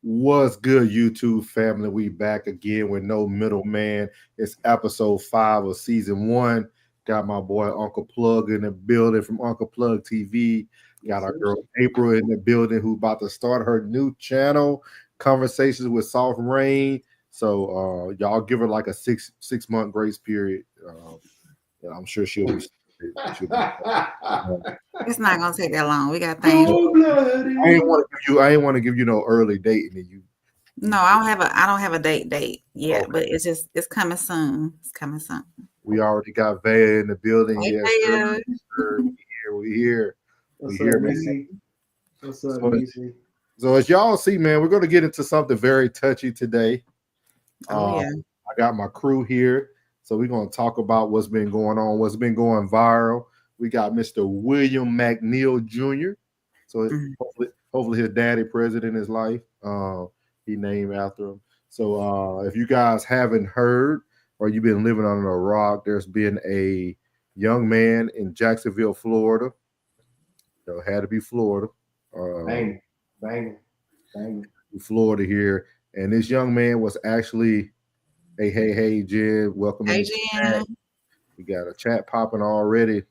What's good, YouTube family? We back again with no middleman. It's episode 5 of season 1. Got my boy Uncle Plug in the building from Uncle Plug TV. Got our girl April in the building who about to start her new channel, Conversations with Soft Rain. So y'all give her like a six month grace period. I'm sure she'll be. It's not gonna take that long. We got things. I ain't want to give you no early date, and you. No, I don't have a date yet, okay. But it's coming soon. It's coming soon. We already got Vea in the building. Hey, yes, we here. What's up, Missy? What's up, Missy? So as y'all see, man, we're gonna get into something very touchy today. I got my crew here. So we're going to talk about what's been going on, what's been going viral. We got Mr. William McNeil Jr. So hopefully his daddy president his life. He named after him. So if you guys haven't heard or you've been living under a rock, there's been a young man in Jacksonville, Florida. Had to be Florida. Bang. Florida here. And this young man was actually... Hey, Jen. Welcome. Hey, Jen. We got a chat popping already.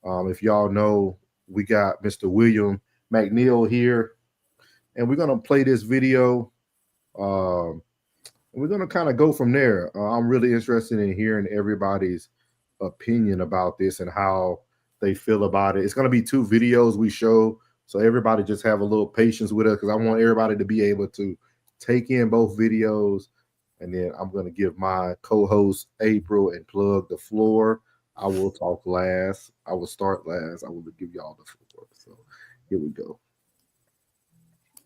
If y'all know, we got Mr. William McNeil here. And we're going to play this video. And we're going to kind of go from there. I'm really interested in hearing everybody's opinion about this and how they feel about it. It's going to be 2 videos we show. So everybody just have a little patience with us because I want everybody to be able to take in both videos. And then I'm going to give my co-host, April, and Plug the floor. I will talk last. I will start last. I will give y'all the floor. So here we go.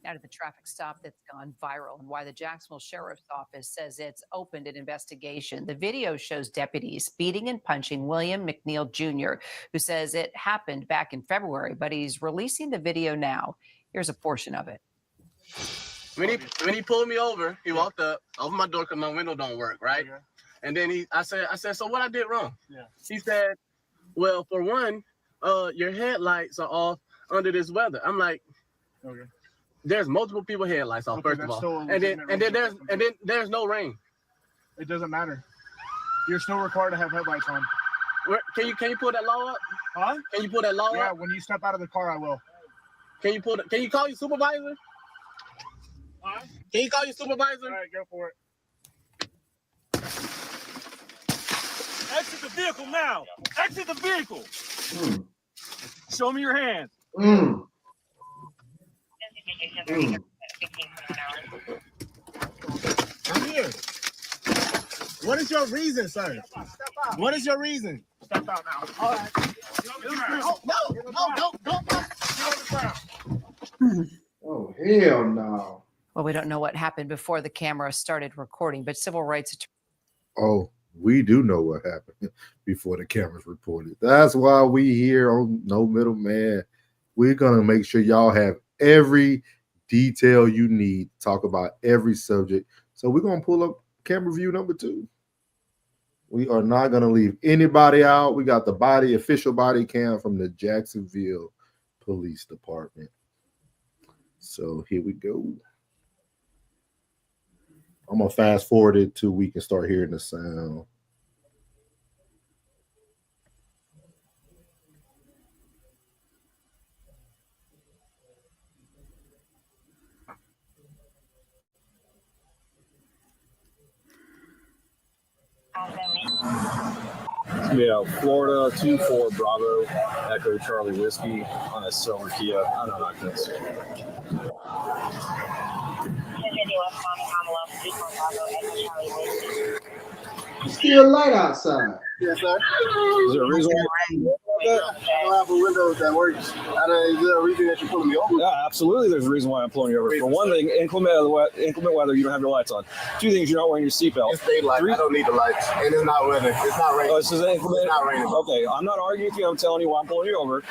Now to the traffic stop that's gone viral and why the Jacksonville Sheriff's Office says it's opened an investigation. The video shows deputies beating and punching William McNeil Jr., who says it happened back in February, but he's releasing the video now. Here's a portion of it. When he pulled me over, he walked up, opened my door because my window don't work, right? Okay. And then I said, so what I did wrong? Yeah. He said, well, for one, your headlights are off under this weather. I'm like, okay. There's multiple people headlights off, first of all. And then there's no rain. It doesn't matter. You're still required to have headlights on. Can you pull that law up? Huh? Can you pull that law up? Yeah, when you step out of the car, I will. Can you call your supervisor? Can you call your supervisor? All right, go for it. Exit the vehicle now. Exit the vehicle. Show me your hands. I'm here. What is your reason, sir? Step out. What is your reason? Step out now. All right. No. Oh, hell no. Well, we don't know what happened before the camera started recording, but civil rights attorney. Oh, we do know what happened before the cameras reported. That's why we here on No Middleman. We're going to make sure y'all have every detail you need to talk about every subject. So we're going to pull up camera view number 2. We are not going to leave anybody out. We got the official body cam from the Jacksonville Police Department. So here we go. I'm going to fast forward it till we can start hearing the sound. Yeah, Florida 24 Bravo Echo Charlie Whiskey on a silver Kia. I don't know, I can't see. It's still light outside. Yes, sir. Is there a reason why? I don't have a window that works. Is there a reason that you're pulling me over? Yeah, absolutely. There's a reason why I'm pulling you over. For one thing, inclement weather, you don't have your lights on. 2 things, you're not wearing your seatbelt. It's daylight. I don't need the lights. And it's not raining. It's not raining. Oh, this is inclement? It's not raining. Okay, I'm not arguing with you. I'm telling you why I'm pulling you over.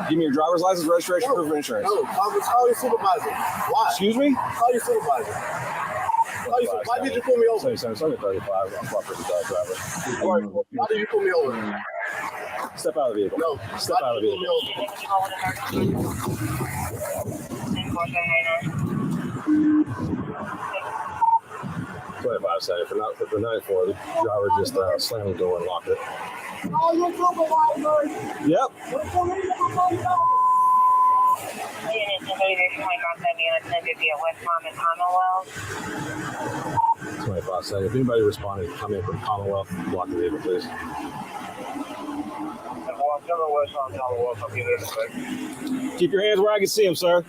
Give me your driver's license, registration, proof of insurance. No, call your supervisor. Why? Excuse me? Call your supervisor. Why did you pull me over? 27, 35. I'm cooperating with the driver. Why did you pull me over? Step out of the vehicle. No. Step out of the vehicle. 25 seconds. For 94, the driver just slammed the door and locked it. Yep. 25 seconds. If anybody responding, come in from Commonwealth, block the vehicle, please. Keep your hands where I can see them, sir.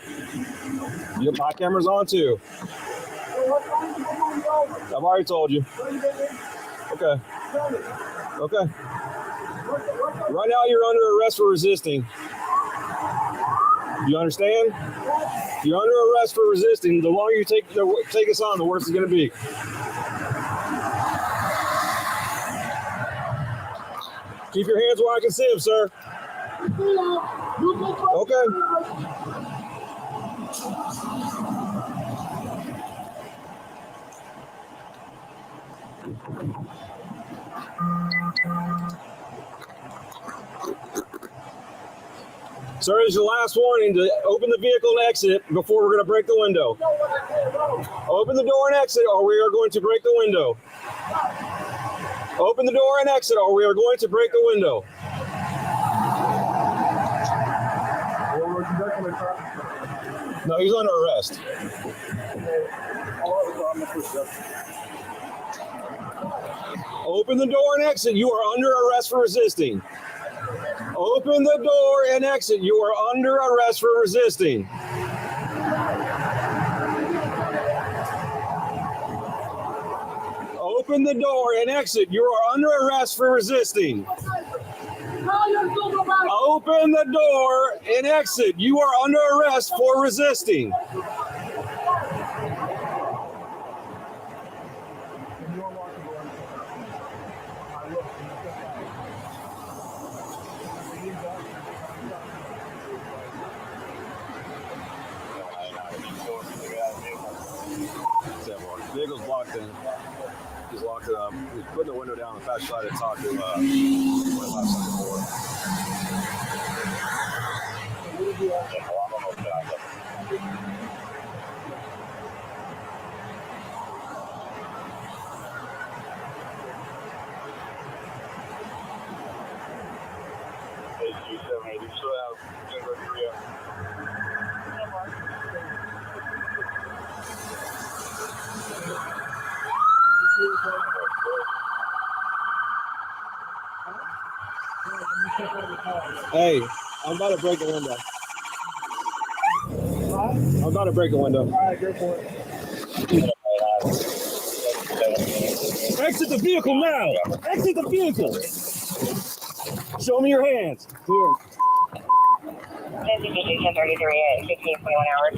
My camera's on too. I've already told you. Okay. Okay. Right now you're under arrest for resisting. You understand? You're under arrest for resisting. The longer you take us on, the worse it's going to be. Keep your hands where I can see them, sir. Okay. Sir, this is your last warning to open the vehicle and exit before we're going to break the window. Open the door and exit or we are going to break the window. Open the door and exit or we are going to break the window. No, he's under arrest. Open the door and exit. You are under arrest for resisting. Open the door and exit. You are under arrest for resisting. Open the door and exit. You are under arrest for resisting. Open the door and exit. You are under arrest for resisting. Vehicle's blocked in. He's locked it up. He's putting the window down and fast try to talk to left side forward. Hey, I'm about to break the window. I'm about to break the window. All right, go for it. Exit the vehicle now. Exit the vehicle. Show me your hands. Here. 1033 at 1521 hours.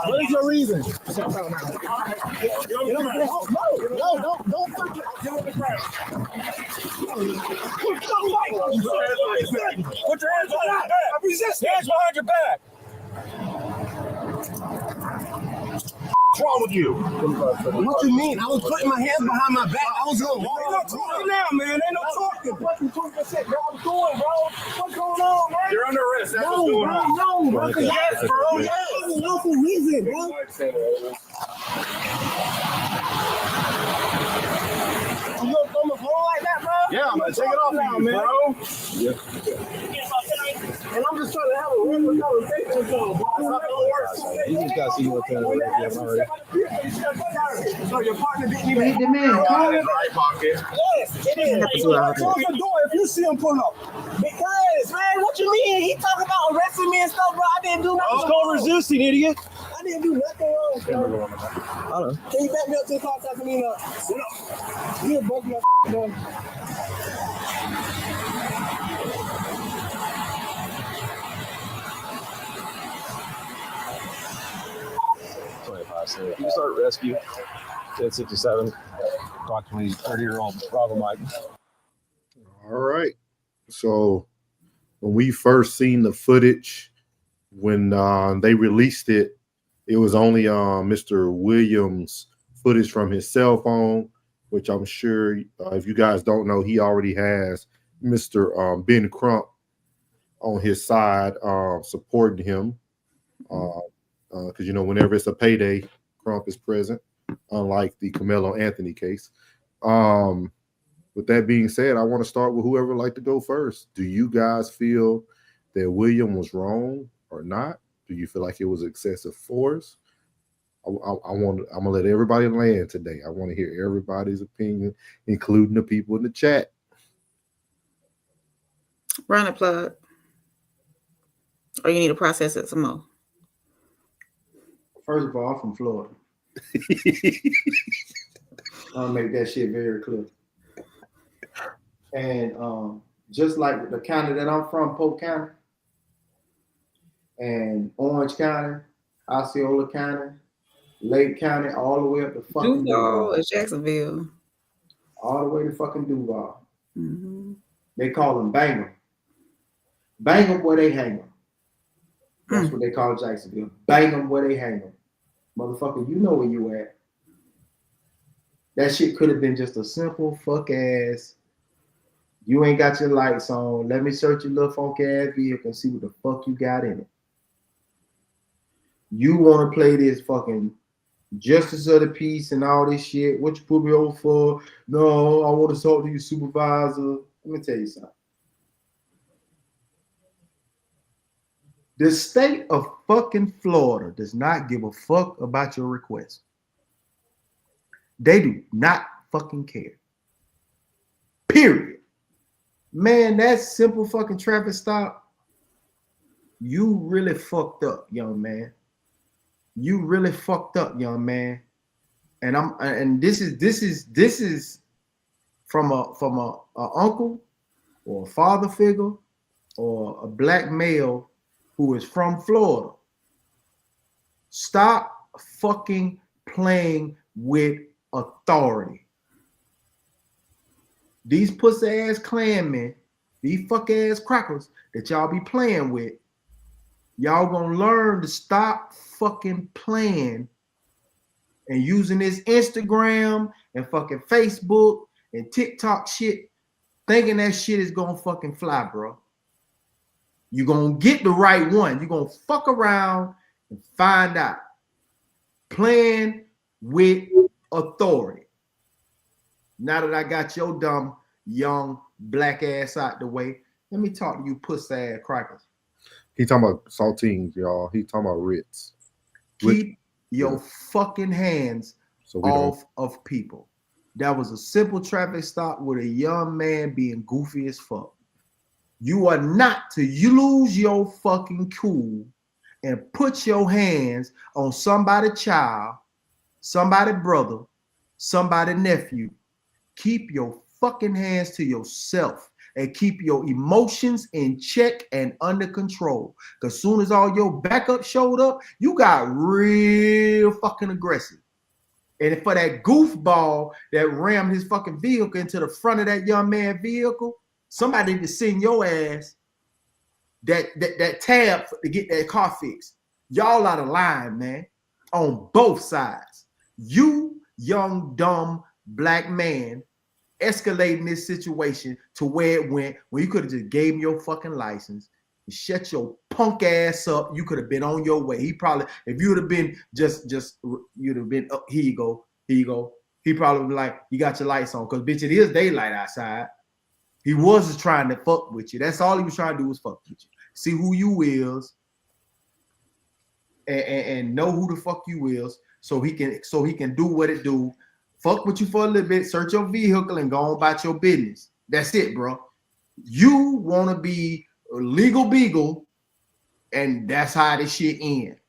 What is your reason? Don't put your hands behind your back. I resist. Hands behind your back. What's wrong with you? What you mean? I was putting my hands behind my back. I was going to walk. Ain't no talking now, man. Ain't no talking. Fucking talking shit, bro. I'm doing, bro. What's going on, man? You're under arrest. That's what's going on. No, bro. Yes, bro. Yes. No reason, bro. You gonna throw my phone like that, bro? Yeah, I'm gonna take it off now, man. Bro. And I'm just trying to have a regular conversation with y'all, bro. You just got to see what kind of work you have already. So your partner didn't even Hit the man. Call him. Right pocket. Yes, it is. Close the door if you see him pull up. Because, man, what you mean? He talking about arresting me and stuff, bro. I didn't do nothing. It's called resisting, idiot. I didn't do nothing wrong, bro. I don't know. Can you back me up to the car so I can mean sit up? You broke my door. 25. So you start rescue. 1067. Approximately 30-year-old Bravo Mike. All right. So when we first seen the footage, when they released it, it was only Mr. Williams' footage from his cell phone, which I'm sure if you guys don't know, he already has Mr. Ben Crump on his side supporting him. Because, you know, whenever it's a payday, Crump is present, unlike the Carmelo Anthony case. With that being said, I want to start with whoever would like to go first. Do you guys feel that William was wrong or not? Do you feel like it was excessive force? I'm gonna let everybody land today. I want to hear everybody's opinion, including the people in the chat. Run a plug. Or you need to process it some more. First of all, I'm from Florida. I'll make that shit very clear. And just like the county that I'm from, Polk County, and Orange County, Osceola County, Lake County, all the way up to fucking Duval or Jacksonville. all the way to fucking Duval. Mm-hmm. They call them bang 'em. Bang 'em where they hang 'em. That's what they call Jacksonville. Bang 'em where they hang 'em. Motherfucker, you know where you at. That shit could have been just a simple fuck ass. You ain't got your lights on. Let me search your little funky ass vehicle and see what the fuck you got in it. You want to play this fucking justice of the peace and all this shit. What you put me over for? No, I want to talk to your supervisor. Let me tell you something. The state of fucking Florida does not give a fuck about your request. They do not fucking care. Period. Man, that simple fucking traffic stop, you really fucked up, young man. You really fucked up, young man. And this is from a uncle or a father figure or a black male who is from Florida. Stop fucking playing with authority. These pussy ass Klanmen, these fuck ass crackers that y'all be playing with, y'all gonna learn to stop fucking playing and using this Instagram and fucking Facebook and TikTok shit, thinking that shit is gonna fucking fly, bro. You're gonna get the right one. You're gonna fuck around and find out. Playing with authority. Now that I got your dumb, young, black ass out the way, let me talk to you pussy ass crackers. He talking about saltines, y'all. He talking about Ritz. Keep your fucking hands off of people. That was a simple traffic stop with a young man being goofy as fuck. You are not to lose your fucking cool and put your hands on somebody's child, somebody's brother, somebody's nephew. Keep your fucking hands to yourself and keep your emotions in check and under control. Because soon as all your backup showed up, you got real fucking aggressive. And for that goofball that rammed his fucking vehicle into the front of that young man's vehicle, somebody need to send your ass that tab to get that car fixed. Y'all out of line, man, on both sides. You, young, dumb, black man, escalating this situation to where it went, where you could have just gave him your fucking license and shut your punk ass up. You could have been on your way. He probably, if you would have been you'd have been, here you go. He probably would be like, you got your lights on, because bitch, it is daylight outside. He was just trying to fuck with you. That's all he was trying to do was fuck with you. See who you is and know who the fuck you is, so he can do what it do. Fuck with you for a little bit, search your vehicle, and go on about your business. That's it, bro. You want to be a legal beagle, and that's how this shit ends.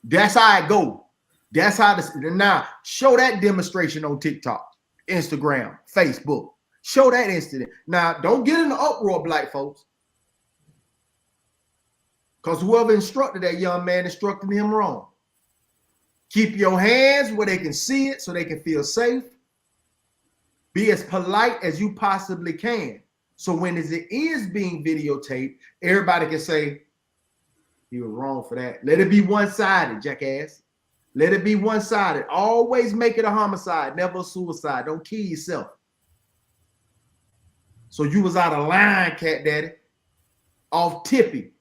That's how it go. That's how this. Now, show that demonstration on TikTok, Instagram, Facebook. Show that incident. Now, don't get in the uproar, black folks. Because whoever instructed that young man instructed him wrong. Keep your hands where they can see it so they can feel safe. Be as polite as you possibly can. So when it is being videotaped, everybody can say, He was wrong for that. Let it be one-sided, jackass. Let it be one-sided. Always make it a homicide, never a suicide. Don't kill yourself. So you was out of line, Cat Daddy. Off tippy.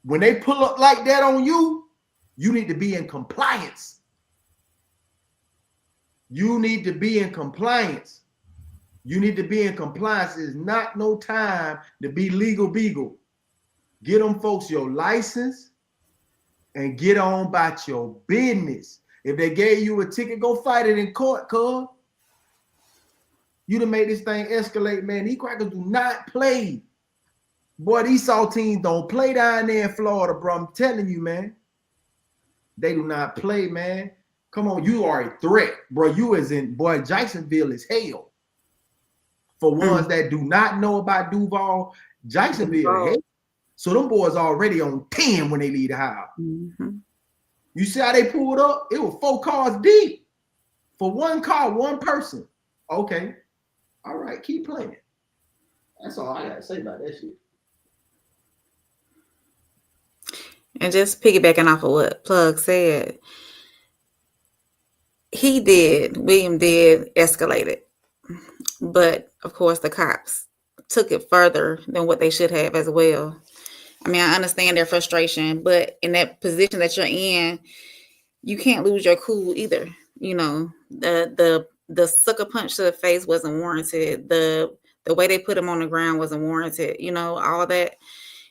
When they pull up like that on you, you need to be in compliance. You need to be in compliance. You need to be in compliance. It's not no time to be legal beagle. Get them folks your license and get on about your business. If they gave you a ticket, go fight it in court, cuz. You done made this thing escalate, man. These crackers do not play. Boy, these saltines don't play down there in Florida, bro. I'm telling you, man. They do not play, man. Come on, you are a threat, bro. You is in, boy, Jacksonville is hell. For ones that do not know about Duval, Jacksonville is hell. So them boys already on 10 when they leave the house. Mm-hmm. You see how they pulled up? It was 4 cars deep. For one car, one person. Okay. All right, keep playing. That's all I got to say about that shit. And just piggybacking off of what Plug said, William did escalate it. But of course, the cops took it further than what they should have as well. I mean, I understand their frustration, but in that position that you're in, you can't lose your cool either. You know, the sucker punch to the face wasn't warranted. The way they put him on the ground wasn't warranted. You know, all that.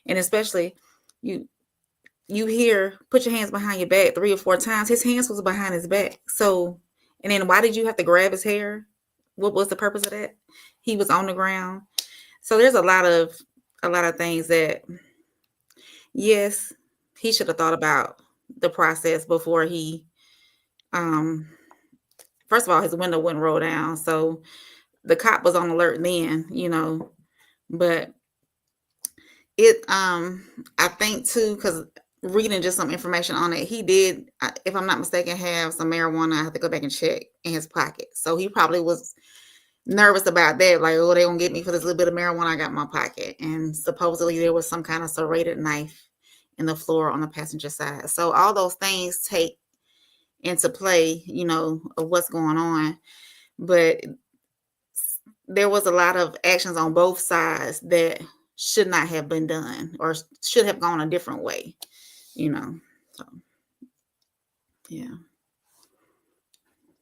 And especially you hear, put your hands behind your back 3 or 4 times. His hands was behind his back. So, and then why did you have to grab his hair? What was the purpose of that? He was on the ground. So there's a lot of things that, yes, he should have thought about the process before he, first of all, his window wouldn't roll down. So the cop was on alert then, you know, but it, I think too, because reading just some information on it, he did, if I'm not mistaken, have some marijuana. I have to go back and check in his pocket. So he probably was nervous about that. Like, oh, they're going to get me for this little bit of marijuana I got in my pocket. And supposedly there was some kind of serrated knife in the floor on the passenger side. So all those things take into play, you know, of what's going on. But there was a lot of actions on both sides that should not have been done or should have gone a different way, you know. So, yeah.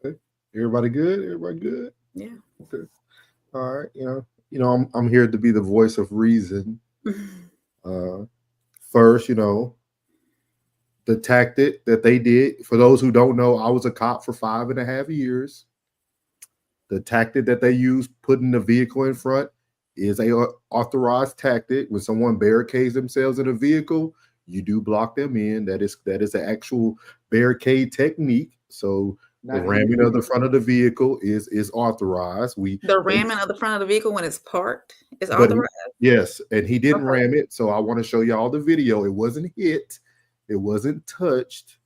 Okay. Everybody good? Everybody good? Yeah. Okay. All right. You know, I'm here to be the voice of reason. First, you know, the tactic that they did, for those who don't know, I was a cop for 5.5 years. The tactic that they used, putting the vehicle in front, is a authorized tactic. When someone barricades themselves in a vehicle, you do block them in. That is an actual barricade technique. So the ramming of the front of the vehicle is authorized. The ramming of the front of the vehicle when it's parked is authorized? Yes, and he didn't ram it. So I want to show you all the video. It wasn't hit. It wasn't touched.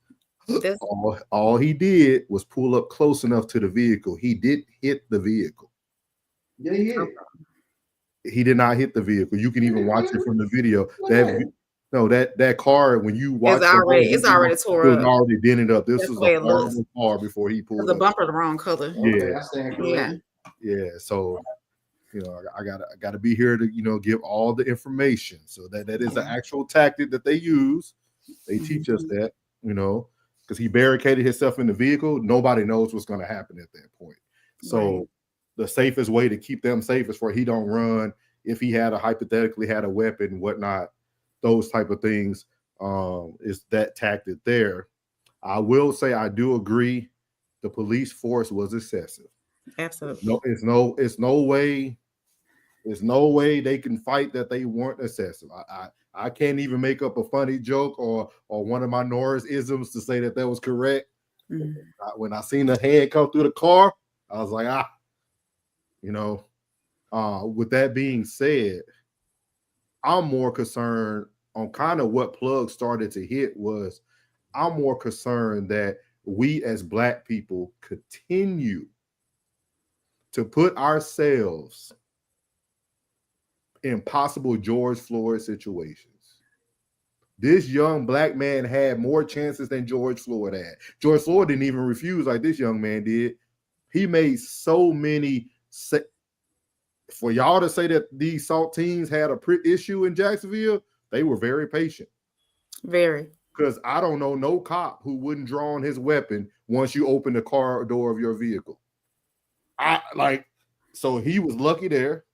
All he did was pull up close enough to the vehicle. He did hit the vehicle. Yeah, he hit it. He did not hit the vehicle. You can even watch it from the video. That car, when you watch it's already tore up. It was already dented up. This That's was the way a it looks. horrible car before he pulled The up. bumper the wrong color. Yeah. So, you know, I gotta be here to, you know, give all the information. So that is an actual tactic that they use. They teach us that, you know, because he barricaded himself in the vehicle. Nobody knows what's going to happen at that point. So the safest way to keep them safe is for he don't run. If he hypothetically had a weapon, whatnot, those type of things, is that tactic there. I will say I do agree the police force was excessive. Absolutely. No, it's no way they can fight that they weren't excessive. I can't even make up a funny joke or one of my Norris isms to say that was correct. Mm-hmm. When I seen the hand come through the car, I was like, you know. With that being said, I'm more concerned on kind of what Plug started to hit was I'm more concerned that we as Black people continue to put ourselves in possible George Floyd situations. This young black man had more chances than George Floyd had. George Floyd didn't even refuse like this young man did. He made so many. For y'all to say that these SALT teams had a issue in Jacksonville, they were very patient. Very. Because I don't know no cop who wouldn't draw on his weapon once you open the car door of your vehicle. So he was lucky there.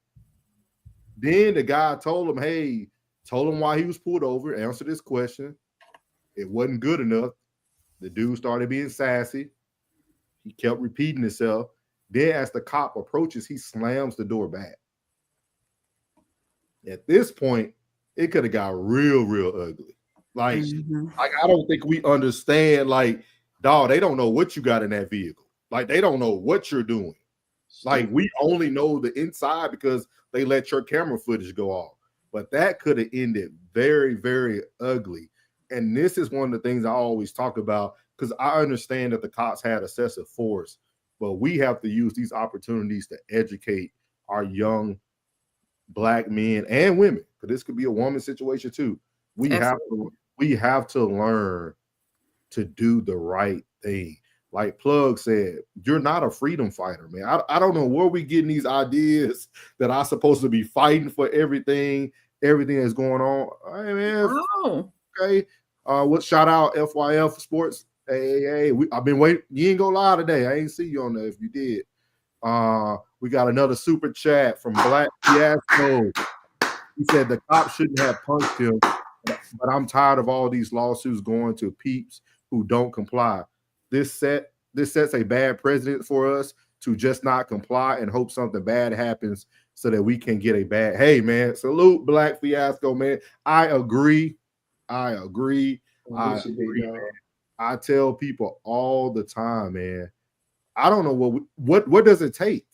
Then the guy told him why he was pulled over, answered his question. It wasn't good enough. The dude started being sassy. He kept repeating himself. Then as the cop approaches, he slams the door back. At this point, it could have got real, real ugly. Like I don't think we understand, like, dog, they don't know what you got in that vehicle. Like, they don't know what you're doing. Like, we only know the inside because they let your camera footage go off. But that could have ended very, very ugly. And this is one of the things I always talk about, because I understand that the cops had excessive force, but we have to use these opportunities to educate our young black men and women, because this could be a woman situation too. We have to learn to do the right thing. Like Plug said, you're not a freedom fighter, man. I don't know where we getting these ideas that I'm supposed to be fighting for everything that's going on. Hey, man. Okay. What shout out FYF Sports. Hey, I've been waiting. You ain't gonna lie today. I ain't see you on there if you did. We got another super chat from Black Fiasco. He said the cop shouldn't have punched him, but I'm tired of all these lawsuits going to peeps who don't comply. This sets a bad precedent for us to just not comply and hope something bad happens so that we can get a bad. Hey, man, salute Black Fiasco, man. I agree. I tell people all the time, man. I don't know what does it take?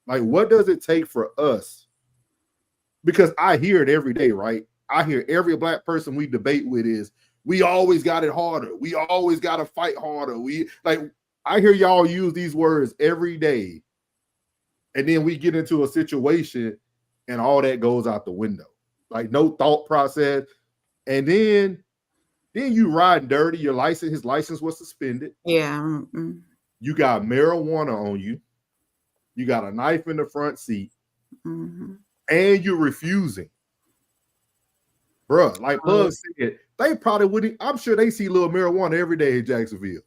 Like, what does it take for us? Because I hear it every day, right? I hear every black person we debate with is, we always got it harder. We always got to fight harder. I hear y'all use these words every day. And then we get into a situation and all that goes out the window. Like, no thought process. And then you riding dirty. His license was suspended. Yeah. You got marijuana on you. You got a knife in the front seat. And you're refusing. Bruh, like Bug said, they probably wouldn't. I'm sure they see little marijuana every day in Jacksonville.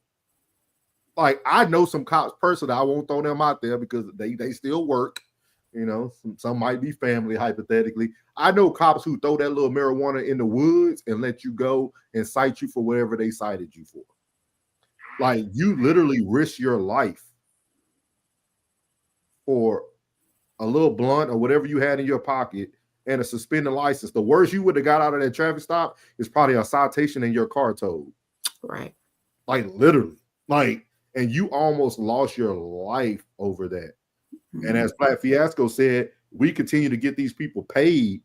Like, I know some cops personally. I won't throw them out there because they still work. You know, some might be family, hypothetically. I know cops who throw that little marijuana in the woods and let you go and cite you for whatever they cited you for. Like, you literally risk your life for a little blunt or whatever you had in your pocket and a suspended license. The worst you would have got out of that traffic stop is probably a citation and your car towed. Right. Like, literally. Like, and you almost lost your life over that. And as Black Fiasco said, we continue to get these people paid,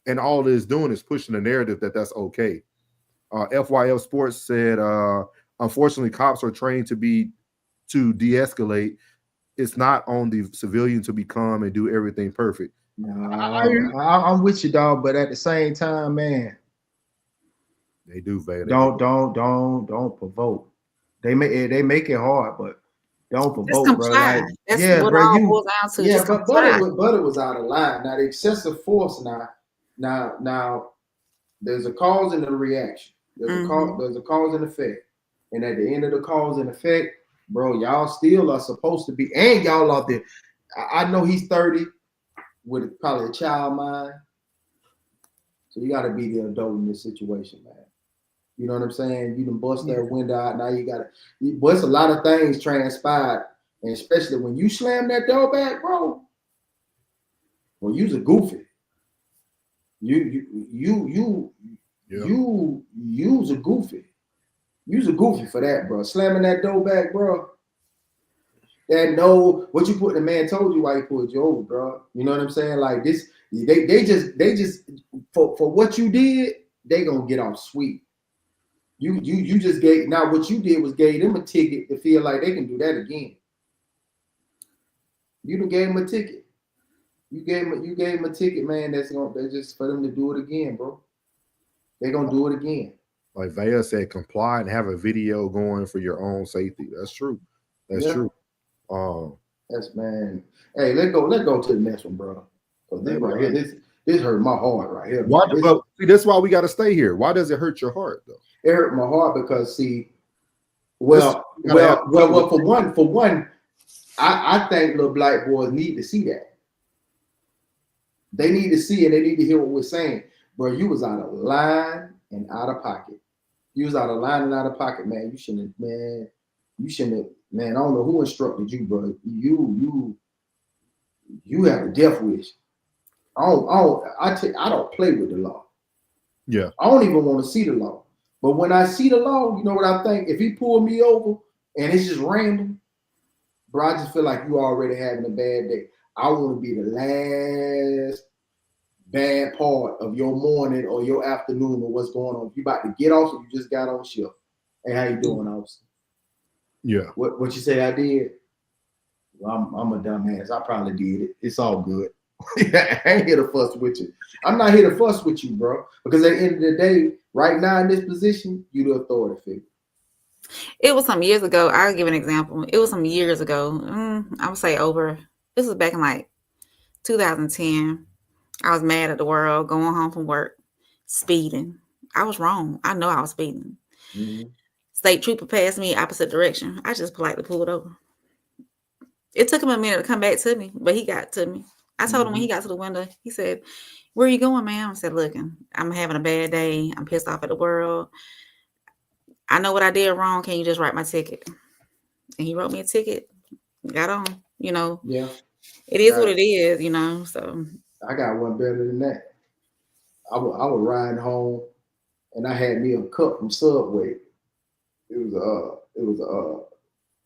and all it is doing is pushing the narrative that that's okay. FYL Sports said, unfortunately, cops are trained to de-escalate. It's not on the civilian to be calm and do everything perfect. I'm with you, dog, but at the same time, man, they do, baby. Don't provoke. They make it hard, but don't provoke, bro. Like, that's what bro, all boils down to. Yeah, but it was out of line. Now the excessive force. Now, there's a cause and a reaction. There's a cause and effect, and at the end of the cause and effect, bro, y'all still are supposed to be, and y'all out there. I know he's 30 with probably a child mind, so you got to be the adult in this situation, man. You know what I'm saying? You done bust that window out. Now you got to. But it's a lot of things transpired, and especially when you slam that door back, bro. Well, you's a goofy. You's a goofy. You's a goofy for that, bro. Slamming that door back, bro. What you put, the man told you why he pulled you over, bro. You know what I'm saying? Like this, they just for what you did, they gonna get off sweet. You just gave, now what you did was gave them a ticket to feel like they can do that again. You done gave them a ticket. You gave them a ticket, man. That's just for them to do it again, bro. They're gonna do it again. Like Vaya said, comply and have a video going for your own safety. That's true. That's true. That's man. Hey, let's go to the next one, bro. Because this right here, this hurt my heart right here. Why? That's why we got to stay here. Why does it hurt your heart though? It hurt my heart because for one, I think little black boys need to see that. They need to see and they need to hear what we're saying. Bro, you was out of line and out of pocket. You was out of line and out of pocket, man. You shouldn't have, man. I don't know who instructed you, bro. You have a death wish. I don't play with the law. Yeah. I don't even want to see the law. But when I see the law, you know what I think? If he pulled me over and it's just random, bro, I just feel like you already having a bad day. I want to be the last bad part of your morning or your afternoon or what's going on. If you about to get off or you just got on shift. Hey, how you doing, officer? Yeah. What you say I did? Well, I'm a dumbass. I probably did it. It's all good. I ain't here to fuss with you. I'm not here to fuss with you, bro. Because at the end of the day, right now in this position, you the authority figure. It was some years ago. I'll give an example. It was some years ago. I would say this was back in like 2010. I was mad at the world, going home from work, speeding. I was wrong. I know I was speeding. Mm-hmm. State trooper passed me opposite direction. I just politely pulled over. It took him a minute to come back to me, but he got to me. I told him when he got to the window, he said, "Where are you going, ma'am?" I said, "Look, I'm having a bad day. I'm pissed off at the world. I know what I did wrong. Can you just write my ticket?" And he wrote me a ticket. Got on, Yeah. It is what it is, so. I got one better than that. I was riding home and I had me a cup from Subway. It was our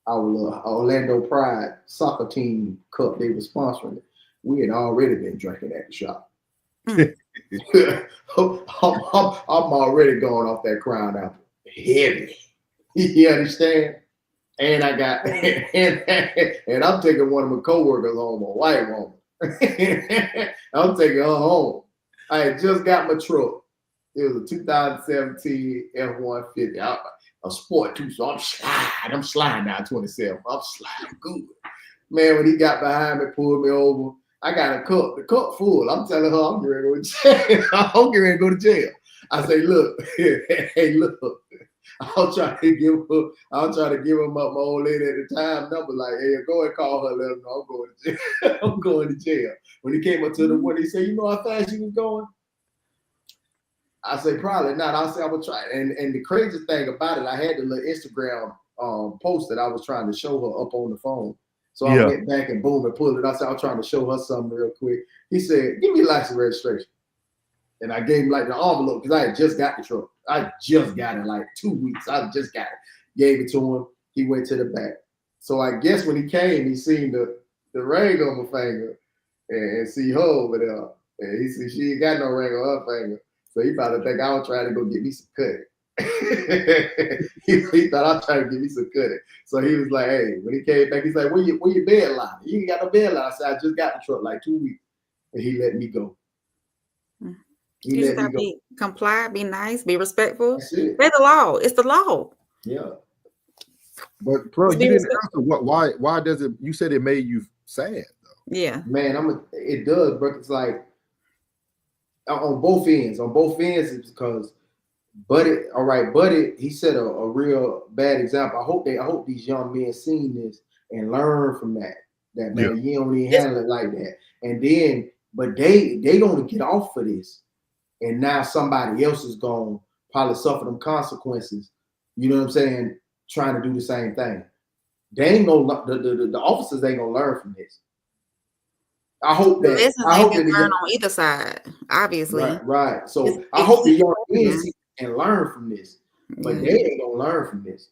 Orlando Pride soccer team cup. They were sponsoring it. We had already been drinking at the shop. I'm already going off that Crown Apple heavy. You understand? And I got and I'm taking one of my coworkers home, a white woman. I'm taking her home. I had just got my truck. It was a 2017 F-150. A sport too, so I'm sliding down 27. I'm sliding good. Man, when he got behind me, pulled me over, I got the cup full. I'm telling her I'm getting ready to go to jail. I'm getting ready to go to jail. I say, look, hey, look. I'll try to give him up my old lady at the time number, like, hey, go and call her, let her know I'm going to jail. I'm going to jail. When he came up to the window, he said, "You know how fast you was going?" I say, "Probably not." I say, "I will try." And the crazy thing about it, I had the little Instagram post that I was trying to show her up on the phone. So I went back and boom and pulled it. I said, "I'm trying to show her something real quick." He said, "Give me your license registration." And I gave him like the envelope because I had just got the truck. I just got it like 2 weeks. I just got it. Gave it to him. He went to the back. So I guess when he came, he seen the ring on my finger and see her over there. And he see she ain't got no ring on her finger. So he probably think I was trying to go get me some cutting. he thought I was trying to get me some cutting. So he was like, hey, when he came back, he's like, where your bed line? You ain't got no bed line. I said, I just got the truck like 2 weeks. And he let me go. You just gotta comply, be nice, be respectful. That's the law. It's the law. Yeah. But Pro, you didn't answer why does it, you said it made you sad though. Yeah. Man, it does, but it's like on both ends. On both ends, it's because Buddy, he set a real bad example. I hope these young men seen this and learn from that. That man, you don't even handle it like that. And then, but they gonna get off for this. And now somebody else is going to probably suffer them consequences. You know what I'm saying? Trying to do the same thing. They ain't gonna the officers ain't gonna learn from this. I hope that learn on either side, obviously. Right. So I hope the young men can learn from this, but they ain't gonna learn from this.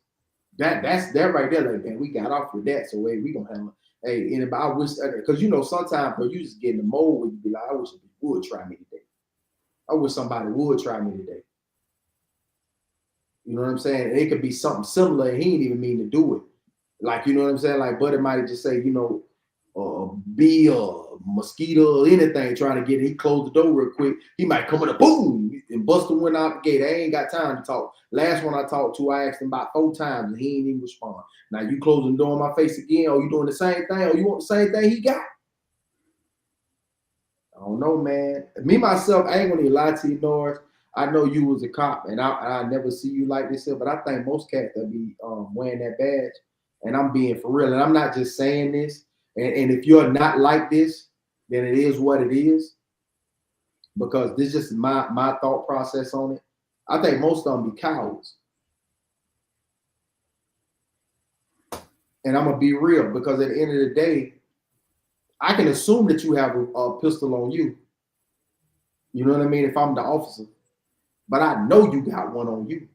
That's that right there. Like, man, we got off with that, so we gonna have. Hey, anybody? I wish because sometimes you just get in the mode where you be like, I wish you would try me today. I wish somebody would try me today. You know what I'm saying? And it could be something similar, and he didn't even mean to do it. Like, you know what I'm saying? Like, Buddy might just say, be mosquito or anything trying to get it. He closed the door real quick. He might come in a boom and bust the window out the gate. I ain't got time to talk. Last one I talked to, I asked him about 4 times and he ain't even respond. Now you closing the door in my face again, or you doing the same thing, or you want the same thing he got? I don't know, man. Me, myself, I ain't gonna even lie to you, Norris. I know you was a cop, and I never see you like this here, but I think most cats that be wearing that badge, and I'm being for real, and I'm not just saying this. And if you're not like this, then it is what it is. Because this is just my thought process on it. I think most of them be cowards. And I'm gonna be real, because at the end of the day, I can assume that you have a pistol on you. You know what I mean? If I'm the officer. But I know you got one on you.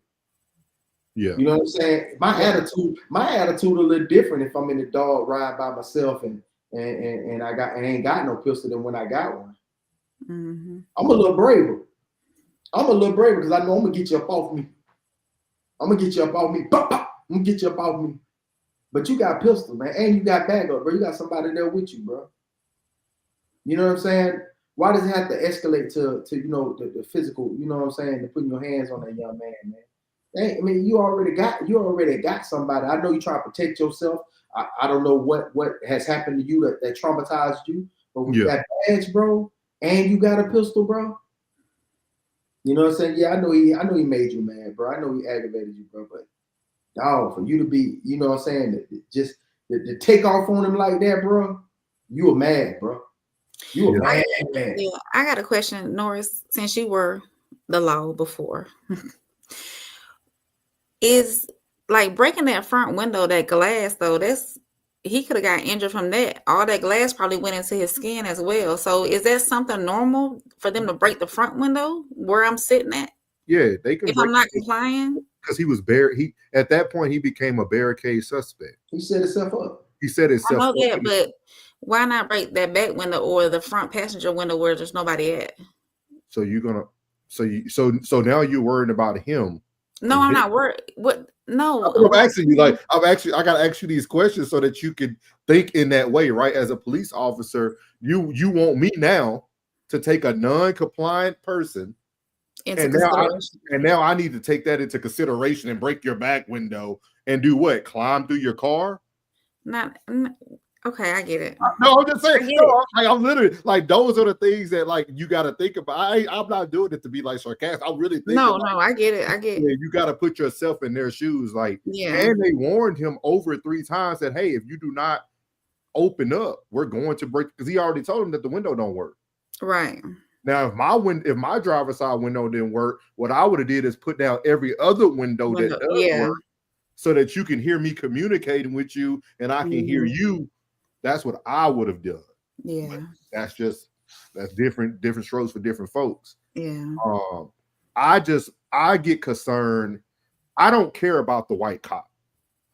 Yeah. You know what I'm saying? My attitude a little different if I'm in the dog ride by myself and I ain't got no pistol than when I got one. Mm-hmm. I'm a little braver. Because I know I'm gonna get you up off me. I'm gonna get you up off me. Pop, pop. I'm gonna get you up off me. But you got pistol, man, and you got backup, bro. You got somebody there with you, bro. You know what I'm saying? Why does it have to escalate to you know the physical? You know what I'm saying? To putting your hands on that young man, man. I mean, you already got somebody. I know you try to protect yourself. I don't know what has happened to you that traumatized you, but when you got badge, bro, and you got a pistol, bro. You know what I'm saying? Yeah, I know he made you mad, bro. I know he aggravated you, bro. But dog, for you to be, you know what I'm saying, just to take off on him like that, bro, you were mad, bro. You were mad. Yeah, I got a question, Norris, since you were the law before. Is like breaking that front window, that glass, though, he could have got injured from that. All that glass probably went into his skin as well. So is that something normal for them to break the front window where I'm sitting at? Yeah, they can. If I'm not complying? Because he was at that point, he became a barricade suspect. He set himself up. I know that, but why not break that back window or the front passenger window where there's nobody at? So you're gonna, so now you're worried about him. No, I'm not worried. What? No, I'm asking you. I gotta ask you these questions so that you can think in that way, right? As a police officer, you want me now to take a non-compliant person, and now I need to take that into consideration and break your back window and do what? Climb through your car? Okay, I get it. No, I'm just saying. I'm literally like, those are the things that like you got to think about. I'm not doing it to be like sarcastic. I'm really thinking. No, I get it. You got to put yourself in their shoes, like. Yeah. And they warned him over 3 times that, hey, if you do not open up, we're going to break. Because he already told him that the window don't work. Right. Now, if my driver's side window didn't work, what I would have did is put down every other window that does work, so that you can hear me communicating with you and I can hear you. That's what I would have done. Yeah. But that's different strokes for different folks. Yeah. I get concerned. I don't care about the white cop.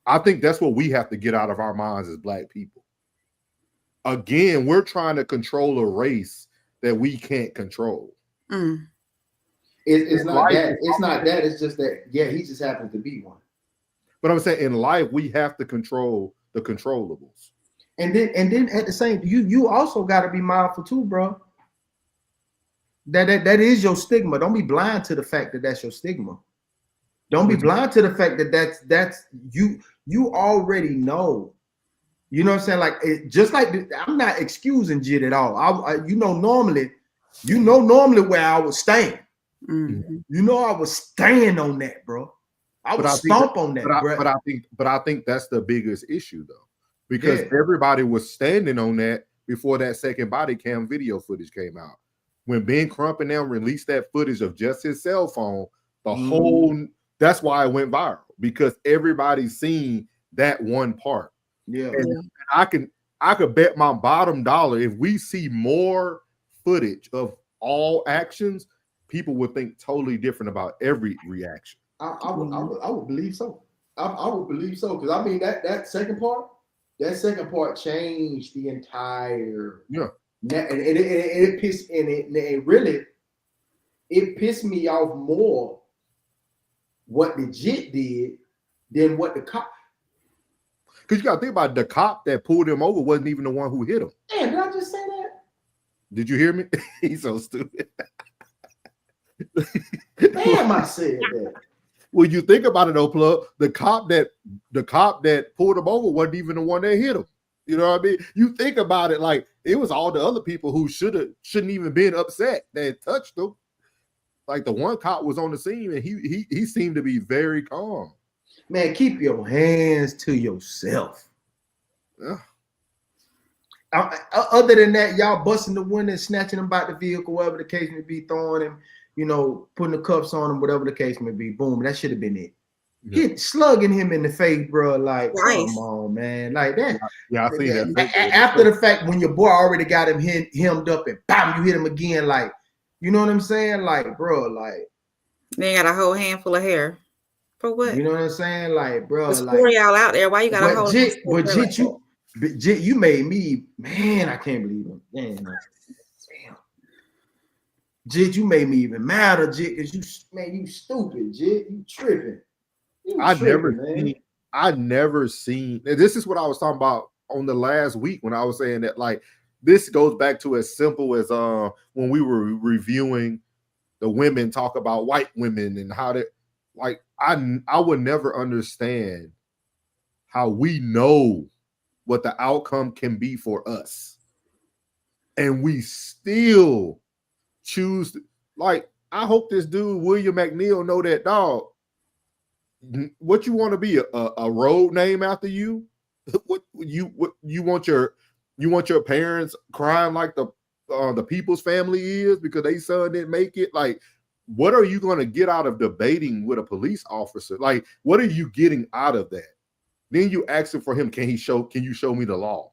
I think that's what we have to get out of our minds as Black people. Again, we're trying to control a race that we can't control. It's not that. It's not that. It's just that, yeah, he just happens to be one. But I'm saying in life, we have to control the controllables. And then at the same, you also got to be mindful too, bro. That is your stigma. Don't be blind to the fact that that's your stigma. Don't be blind to the fact that that's you. You already know. You know what I'm saying? Like just like I'm not excusing Jit at all. I normally where I would stand. Mm-hmm. You know, I would stand on that, bro. I would stomp on that, bro. But I think that's the biggest issue though. Because everybody was standing on that before that second body cam video footage came out. When Ben Crump and them released that footage of just his cell phone, that's why it went viral, because everybody's seen that one part. Yeah. And I could bet my bottom dollar if we see more footage of all actions, people would think totally different about every reaction. I would believe so. I would believe so, because I mean that second part changed the entire and it pissed me off more what the Jit did than what the cop. Because you got to think about it, the cop that pulled him over wasn't even the one who hit him. Damn, did I just say that? Did you hear me? He's so stupid. Damn, I said that. When you think about it, though, Plug, the cop that pulled him over wasn't even the one that hit him. You know what I mean? You think about it, like it was all the other people who shouldn't even been upset that touched him. Like the one cop was on the scene and he seemed to be very calm. Man, keep your hands to yourself. Yeah. Other than that, y'all busting the window, snatching him about the vehicle, whatever the case may be, throwing him, putting the cuffs on him, whatever the case may be. Boom, that should have been it. Yeah. Slugging him in the face, bro. Like, come on, man. Like that. Yeah, I see that. After the fact, when your boy already got him hemmed up and bam, you hit him again. Like, you know what I'm saying? Like, bro, like. They got a whole handful of hair. For what? You know what I'm saying? Like, bro. There's like, y'all out there. Why you got a whole handful? Jit, you made me, man, I can't believe it. Damn. Jit, you made me even madder, Jit, because you stupid, Jit. You tripping. I never seen. This is what I was talking about on the last week when I was saying that, like, this goes back to as simple as when we were reviewing the women talk about white women and how they, like, I would never understand how we know what the outcome can be for us, and we still choose to, like, I hope this dude William McNeil know that, dog. What you want to be, a road name after you? What you want your parents crying like the people's family is because they son didn't make it? Like, what are you going to get out of debating with a police officer? Like, what are you getting out of that? Then you asking for him, can you show me the law?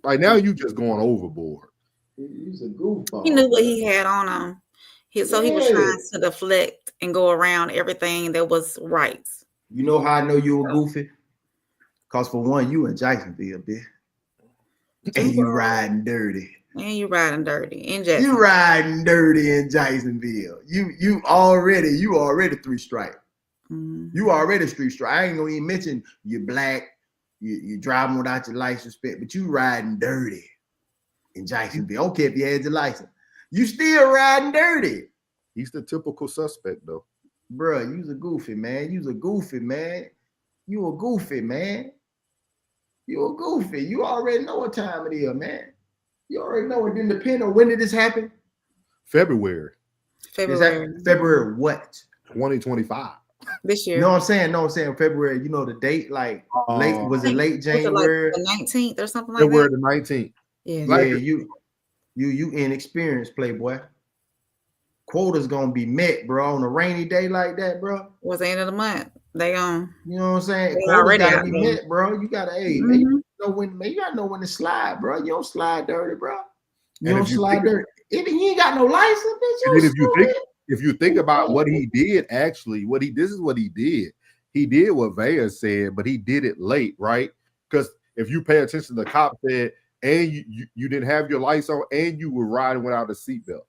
Like, now you just going overboard. He's a goofball. He knew what he had on him. He was trying to deflect and go around everything that was right. You know how I know you were goofy? Because for one, you in Jasonville, bitch. And you riding dirty. And you riding dirty in Jacksonville. You riding dirty in Jasonville. You already 3 strike. Mm-hmm. You already 3 strike. I ain't gonna even mention you're black, you driving without your license, but you riding dirty in Jasonville. I don't care if you had your license. You still riding dirty. He's the typical suspect, though. Bruh, you's a goofy, man. You's a goofy, man. You a goofy, man. You a goofy. You already know what time it is, man. You already know it didn't depend on when did this happen? February. February what? 2025. This year. No, I'm saying February. You know the date, like late. Was it late January? Like the 19th or something like February that? February the 19th. Yeah. Yeah, you inexperienced, playboy. Quota's gonna be met, bro, on a rainy day like that, bro. Was the end of the month. They you know what I'm saying? Quota's already gotta be met, bro. You gotta, man, you gotta know when to slide, bro. You don't slide dirty, bro. You don't slide dirty. If you ain't got no license, bitch. If you think about what he did, actually, this is what he did. He did what Vea said, but he did it late, right? Because if you pay attention, the cop said, and you didn't have your lights on, and you were riding without a seatbelt.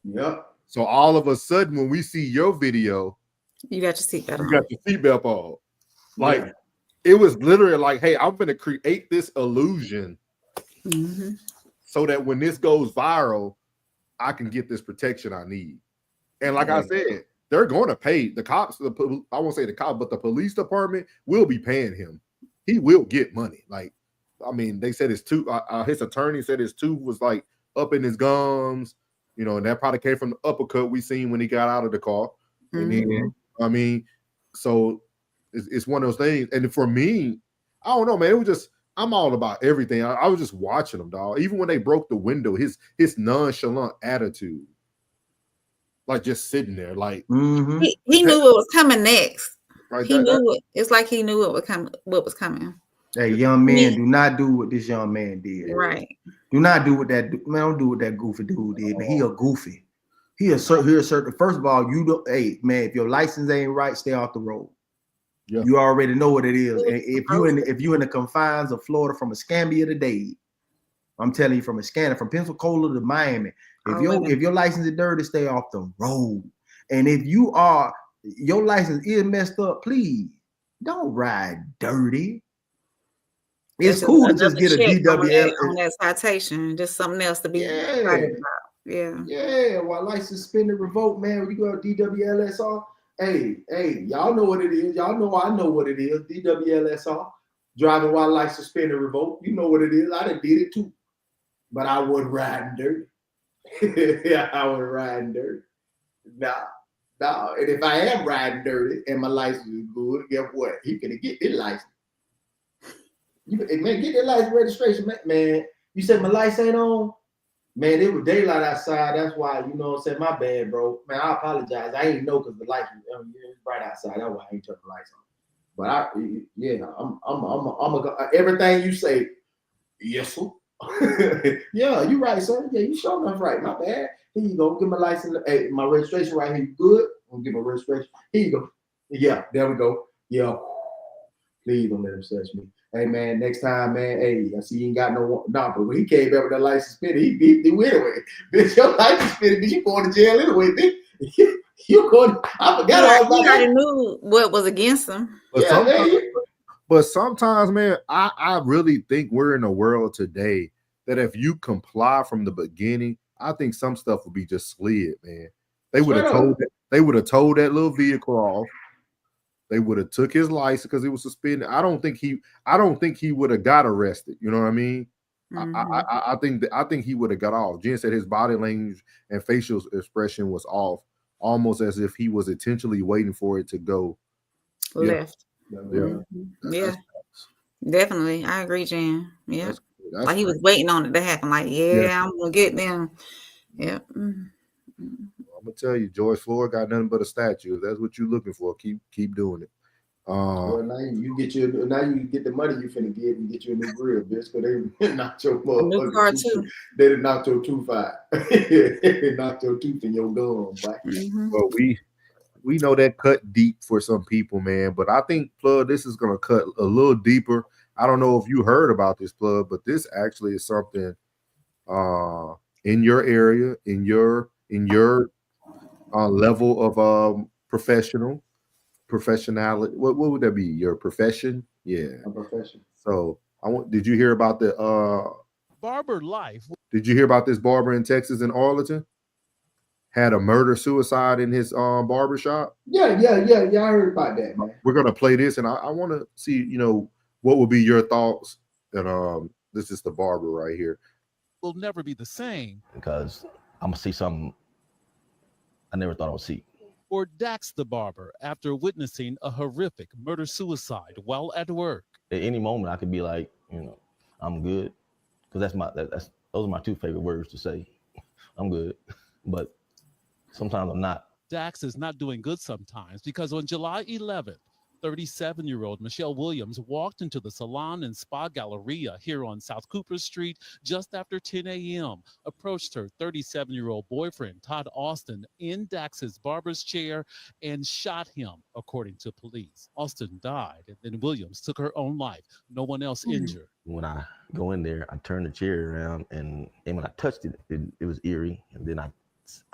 Yep. So all of a sudden, when we see your video, you got your seatbelt on. You got your seatbelt on. Like, it was literally like, hey, I'm going to create this illusion so that when this goes viral, I can get this protection I need. And like I said, they're going to pay the cops. I won't say the cop, but the police department will be paying him. He will get money. Like, I mean, they said his tooth. His attorney said his tooth was like up in his gums. You know, and that probably came from the uppercut we seen when he got out of the car. And then, I mean, so it's one of those things. And for me, I don't know, man. It was just, I'm all about everything. I was just watching him, dog. Even when they broke the window, his nonchalant attitude, like just sitting there, like he knew what was coming next. Right, he knew it. It's like he knew what was coming. Hey, young man, do not do what this young man did. Right. Do not do what that man. Don't do what that goofy dude did. Man, he a goofy. He a certain. First of all, you don't. Hey, man, if your license ain't right, stay off the road. Yeah. You already know what it is. And if you in the confines of Florida, from Escambia to Dade, I'm telling you, from Escambia, from Pensacola to Miami, if your license is dirty, stay off the road. And if your license is messed up, please don't ride dirty. It's That's cool to another just get a check DWL. on that citation. Just something else to be excited about. Yeah. Yeah, while license suspended, revoked, man. When you go to DWLSR, hey, y'all know what it is. Y'all know I know what it is. DWLSR, driving while license suspended, revoked. You know what it is. I done did it too, but I wasn't riding dirty. Yeah, I was riding dirty. Nah. And if I am riding dirty and my license is good, guess what? He gonna get this license. Man, get that license registration, man. You said my lights ain't on. Man, it was daylight outside. That's why, you know what I'm saying? My bad, bro. Man, I apologize. I ain't know because the lights was bright outside. That's why I ain't turn the lights on. But everything you say, yes, sir. Yeah, you right, sir. Yeah, you sure enough right. My bad. Here you go. Get my license. Hey, my registration right here. Good. I'm gonna get my registration. Here you go. Yeah, there we go. Yeah. Please don't let him search me. Hey man, next time, man. Hey, I see you ain't got no. Nah, but when he came back with that license suspended, he beat you anyway. Bitch, your license suspended, bitch, you going to jail anyway, bitch. You going? I forgot all about He already knew what was against him. But sometimes, man, I really think we're in a world today that if you comply from the beginning, I think some stuff would be just slid, man. They would have told that little vehicle off. They would have took his license because he was suspended. I don't think he would have got arrested. You know what I mean? Mm-hmm. I think he would have got off. Jen said his body language and facial expression was off, almost as if he was intentionally waiting for it to go left. Yeah, yeah. Definitely. I agree, Jen. Yeah, that's like he was waiting on it to happen. Like, I'm gonna get them. Yeah. Mm-hmm. I'm gonna tell you, George Floyd got nothing but a statue. If that's what you're looking for, keep doing it. Well, now you get the money you finna get and get you a new grill, bitch. Because they knocked your new car too. They did knock your tooth out. They knocked your tooth in your gum, boy. Mm-hmm. Well, we know that cut deep for some people, man. But I think, Plug, this is gonna cut a little deeper. I don't know if you heard about this, Plug, but this actually is something in your area, in your level of professionality. What would that be? Your profession? Yeah, a profession. So did you hear about the barber life? Did you hear about this barber in Texas in Arlington? Had a murder suicide in his barber shop? Yeah. I heard about that, man. We're gonna play this, and I want to see, what would be your thoughts. And this is the barber right here. Will never be the same because I'm gonna see something I never thought I would see. Or Dax the barber after witnessing a horrific murder-suicide while at work. At any moment, I could be like, I'm good, because those are my two favorite words to say. I'm good, but sometimes I'm not. Dax is not doing good sometimes because on July 11th, 37-year-old Michelle Williams walked into the Salon and Spa Galleria here on South Cooper Street just after 10 a.m., approached her 37-year-old boyfriend, Todd Austin, in Dax's barber's chair and shot him, according to police. Austin died, and then Williams took her own life. No one else injured. When I go in there, I turn the chair around, and when I touched it, it was eerie, and then I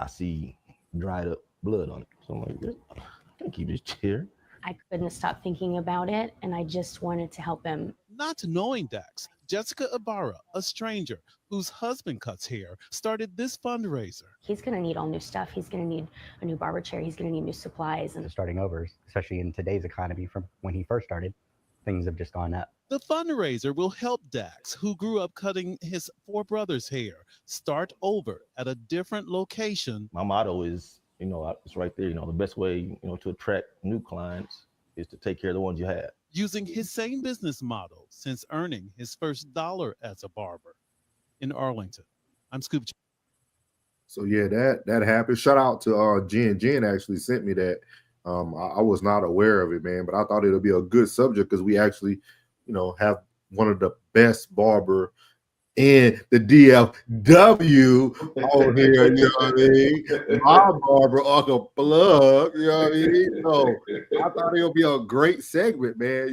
see dried up blood on it. So I'm like, I can't keep this chair. I couldn't stop thinking about it, and I just wanted to help him. Not knowing Dax, Jessica Ibarra, a stranger whose husband cuts hair, started this fundraiser. He's going to need all new stuff. He's going to need a new barber chair. He's going to need new supplies. And starting over, especially in today's economy from when he first started, things have just gone up. The fundraiser will help Dax, who grew up cutting his 4 brothers' hair, start over at a different location. My motto is, it's right there. The best way, to attract new clients is to take care of the ones you have. Using his same business model since earning his first dollar as a barber in Arlington. I'm Scoop. So yeah, that happened. Shout out to Jen. Jen actually sent me that. I was not aware of it, man, but I thought it would be a good subject because we actually, have one of the best barber in the DFW on here, you know what I mean? My barber, Uncle Plug, you know what I mean? So I thought it would be a great segment, man.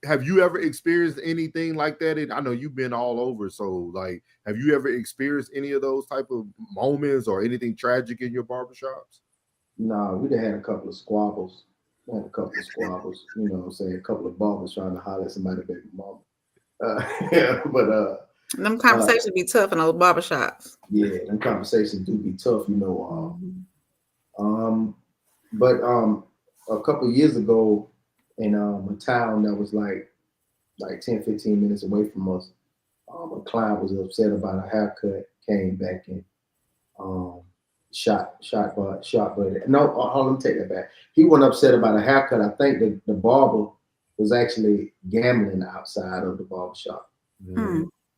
Have you ever experienced anything like that? I know you've been all over, so have you ever experienced any of those type of moments or anything tragic in your barbershops? No, we done had a couple of squabbles. I had a couple of squabbles, you know what I'm saying? A couple of barbers trying to holler at somebody baby mama. Yeah, but them conversations be tough in those barbershops. yeah, them conversations do be tough, you know. But a couple of years ago in a town that was like 10, 15 minutes away from us, a client was upset about a haircut, came back and shot Buddy. No, hold on, take that back. He wasn't upset about a haircut. I think the barber was actually gambling outside of the barber shop.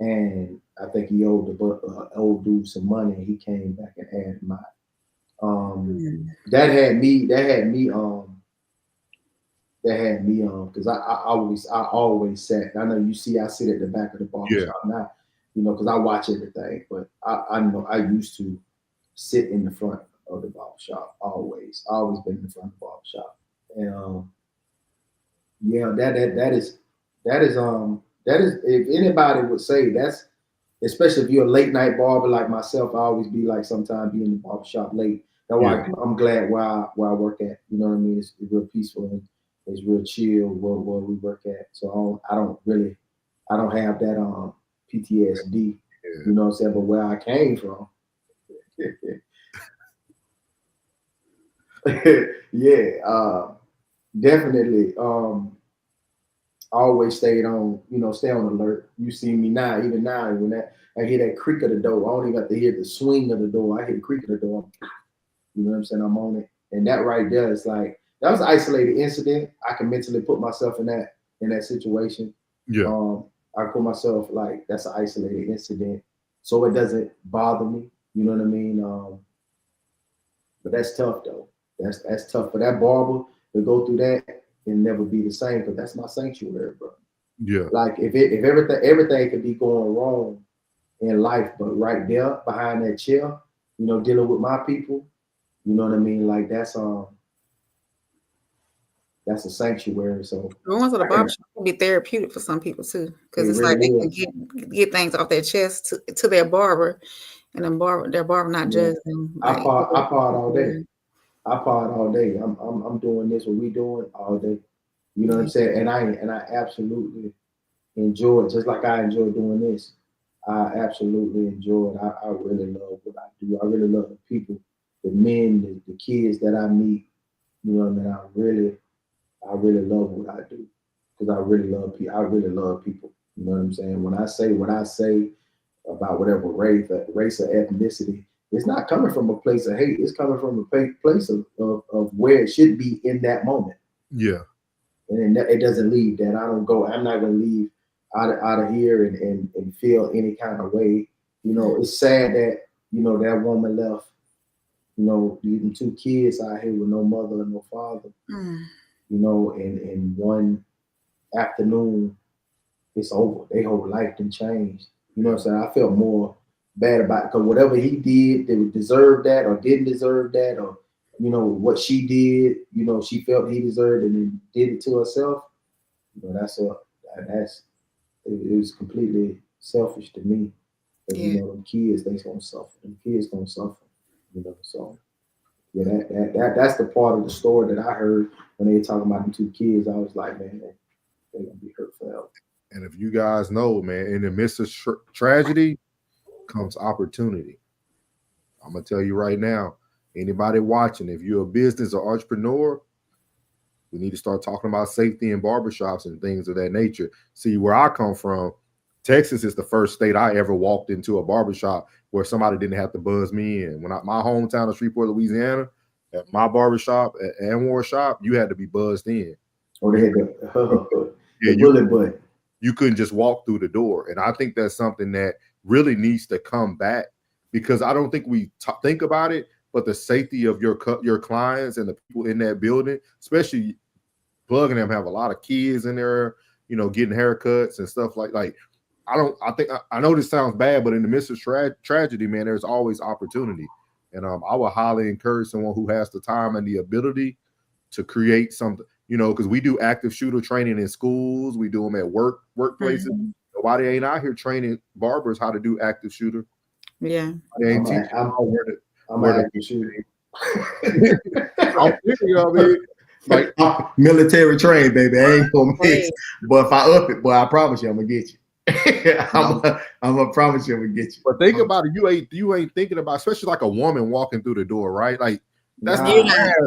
And I think he owed the old dude some money, and he came back and added him out. That had me because I always sat. I know you see I sit at the back of the barber shop now, you know, because I watch everything, but I know I used to sit in the front of the barber shop always been in the front of the barber shop. And yeah, that is if anybody would say that's, especially if you're a late night barber like myself, I always be like sometimes be in the barber shop late. That's why I'm glad where I work at. You know what I mean? It's real peaceful and it's real chill where we work at. So I don't have that PTSD. You know what I'm saying? But where I came from, definitely. Always stayed on, stay on alert. You see me now, even now, when I hear that creak of the door, I don't even have to hear the swing of the door. I hear the creak of the door. You know what I'm saying? I'm on it. And that right there is like, that was an isolated incident. I can mentally put myself in that situation. Yeah. I put myself like, that's an isolated incident. So it doesn't bother me. You know what I mean? But that's tough though. That's tough for that barber to go through that and never be the same, because that's my sanctuary, bro. Yeah. Like if everything could be going wrong in life, but right there behind that chair, dealing with my people, you know what I mean? Like that's a sanctuary. So the ones at the barbershop can be therapeutic for some people too, because it's really like they can get things off their chest to their barber, and then their barber not judging them. I part all day. I part all day. I'm doing this, what we doing all day. You know what I'm saying? And I absolutely enjoy it, just like I enjoy doing this. I absolutely enjoy it. I really love what I do. I really love the people, the men, the kids that I meet. You know what I mean? I really love what I do, because I really love people. I really love people. You know what I'm saying? When I say what I say about whatever race or ethnicity, it's not coming from a place of hate. It's coming from a place of where it should be in that moment. Yeah. And it doesn't leave that. I'm not going to leave out of here and feel any kind of way. It's sad that, that woman left, leaving 2 kids out here with no mother and no father, and one afternoon, it's over. Their whole life done changed. You know what I'm saying? I felt more bad about it, because whatever he did, they would deserve that or didn't deserve that, or what she did, she felt he deserved and then did it to herself. It was completely selfish to me. But, them kids, they gonna suffer. Them kids gonna suffer. So yeah, that's the part of the story that I heard when they were talking about them 2 kids. I was like, man, they're gonna be hurt forever. And if you guys know, man, in the midst of tragedy comes opportunity. I'm gonna tell you right now, anybody watching, if you're a business or entrepreneur, we need to start talking about safety in barbershops and things of that nature. See, where I come from, Texas is the first state I ever walked into a barbershop where somebody didn't have to buzz me in. My hometown of Shreveport, Louisiana, at my barbershop, at Anwar shop, you had to be buzzed in. Oh, they had the bullet button. You couldn't just walk through the door. And I think that's something that really needs to come back, because I don't think we think about it, but the safety of your clients and the people in that building, especially Plug and them have a lot of kids in there, getting haircuts and stuff like I know this sounds bad, but in the midst of tragedy, man, there's always opportunity. And I would highly encourage someone who has the time and the ability to create something, because we do active shooter training in schools. We do them at workplaces. Mm-hmm. Nobody ain't out here training barbers how to do active shooter. Yeah. I'm active shooter. Like military trained, baby. I ain't gonna miss. But if I up it, boy, I promise you, I'm gonna get you. I'm gonna promise you, I'm gonna get you. But think about it. You ain't thinking about, especially like a woman walking through the door, right? Like that's Nah. the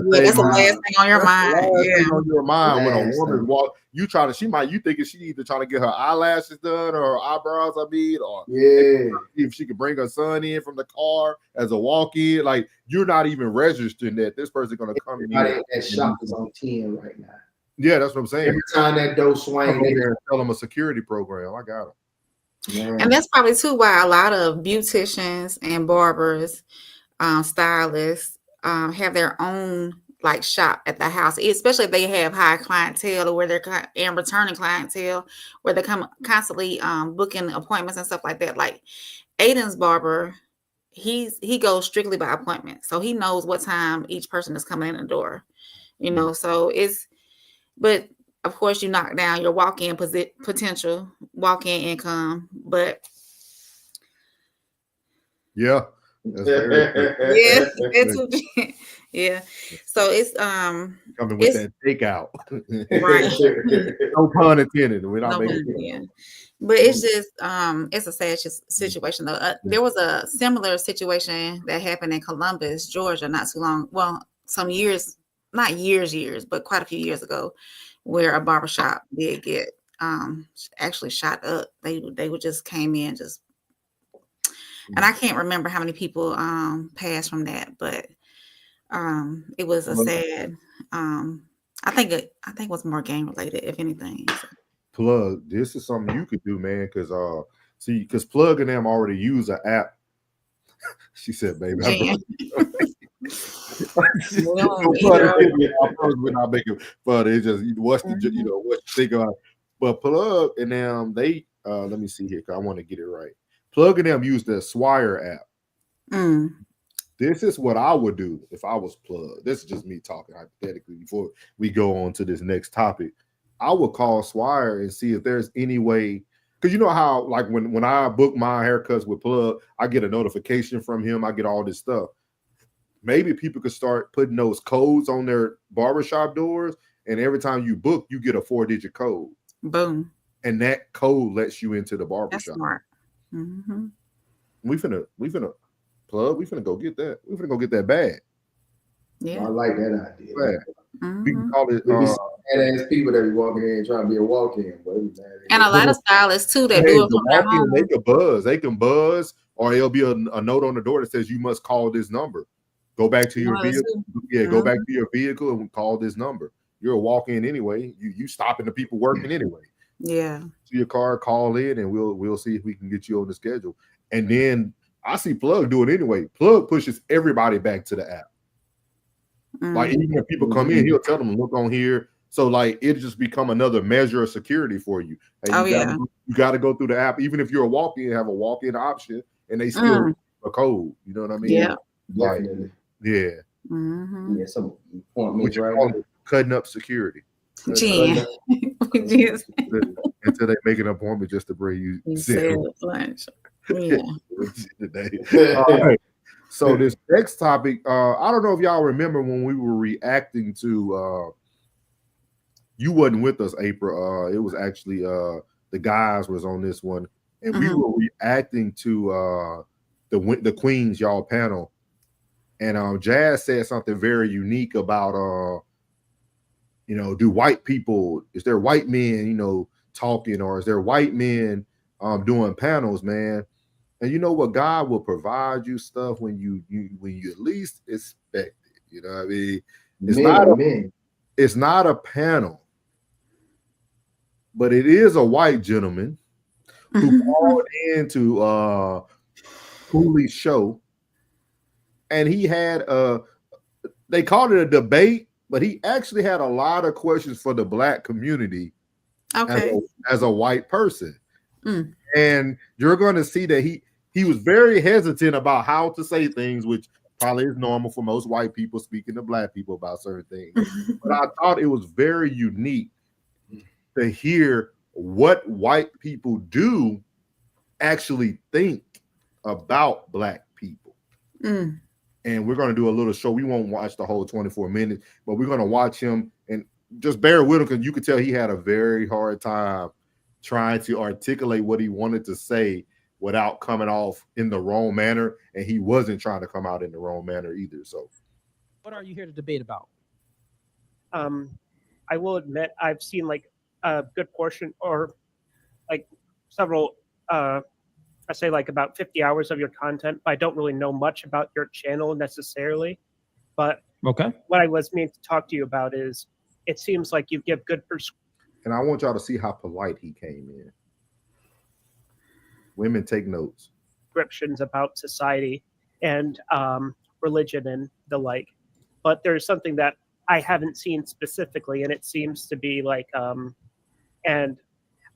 That's the last thing on your mind. thing on your mind when a Last woman thing. walk. You thinking she either trying to get her eyelashes done or her eyebrows, or Yeah. if she could bring her son in from the car as a walk-in. Like you're not even registering that this person gonna come in. That shop is on 10 right now. Yeah, that's what I'm saying. Every time that door Come swing, over there and tell them a security program. I got it. And that's probably too why a lot of beauticians and barbers, stylists, have their own like shop at the house, especially if they have high clientele or where they're and returning clientele, where they come constantly booking appointments and stuff like that. Like Aiden's barber, he goes strictly by appointment, so he knows what time each person is coming in the door. So but of course you knock down your walk-in potential, walk-in income, but yeah. That's very yeah. So it's coming with that takeout. Right. No pun intended. We're not making it. But it's just it's a sad situation though. There was a similar situation that happened in Columbus, Georgia, not too long. Well, some years, not years, but quite a few years ago, where a barbershop did get actually shot up. They would just came in just. And I can't remember how many people passed from that, but it was a sad. I think it was more gang related, if anything. Plug, this is something you could do, man. Because Plug and them already use an app. She said, "Baby, we're not making fun. It's just what you think about." But Plug and them, they let me see here because I want to get it right. Plug and them use the Swire app. This is what I would do if I was Plug. This is just me talking hypothetically before we go on to this next topic. I would call Swire and see if there's any way, because you know how like when I book my haircuts with Plug, I get a notification from him. I get all this stuff. Maybe people could start putting those codes on their barbershop doors, and every time you book, you get a 4-digit code. Boom. And that code lets you into the barbershop. That's smart. Mm-hmm. We finna Plug. We finna go get that. We finna go get that bag. Yeah, I like that idea. Mm-hmm. We can call it. Badass people that be walking in trying to be a walk-in, and a lot of stylists too that do it from their home. They can buzz. They can buzz, or there'll be a note on the door that says you must call this number. Go back to your vehicle. Yeah, go back to your vehicle and call this number. You're a walk-in anyway. You stopping the people working anyway. Yeah. To your car, call in, and we'll see if we can get you on the schedule. And then I see Plug do it anyway. Plug pushes everybody back to the app. Like even if people come in, he'll tell them look on here. So like it just become another measure of security for you. And you got to go through the app. Even if you're a walk-in, have a walk-in option, and they still a code. You know what I mean? Yeah. Like, yeah. Mm-hmm. Yeah. Some appointments, right? Cutting up security. Until they make an appointment just to bring you lunch. Yeah. All right. So this next topic, I don't know if y'all remember when we were reacting to you wasn't with us, April. It was actually the guys was on this one, and we were reacting to the Queens y'all panel, and Jazz said something very unique about do white people, is there white men talking, or is there white men doing panels, man? And you know what? God will provide you stuff when you at least expect it. You know what I mean? It's not a panel, but it is a white gentleman who called into Cooley's show, and he had they called it a debate, but he actually had a lot of questions for the Black community as a white person. And you're going to see that he was very hesitant about how to say things, which probably is normal for most white people speaking to Black people about certain things. But I thought it was very unique to hear what white people do actually think about Black people. and we're going to do a little show. We won't watch the whole 24 minutes, but we're going to watch him, and just bear with him because you could tell he had a very hard time trying to articulate what he wanted to say without coming off in the wrong manner, and he wasn't trying to come out in the wrong manner either. So, what are you here to debate about? I will admit I've seen like a good portion or like several, I say like about 50 hours of your content, but I don't really know much about your channel necessarily. But okay, what I was meant to talk to you about is it seems like you give good and I want y'all to see how polite he came in. Women take notes. Descriptions about society and religion and the like. But there's something that I haven't seen specifically, and it seems to be like, and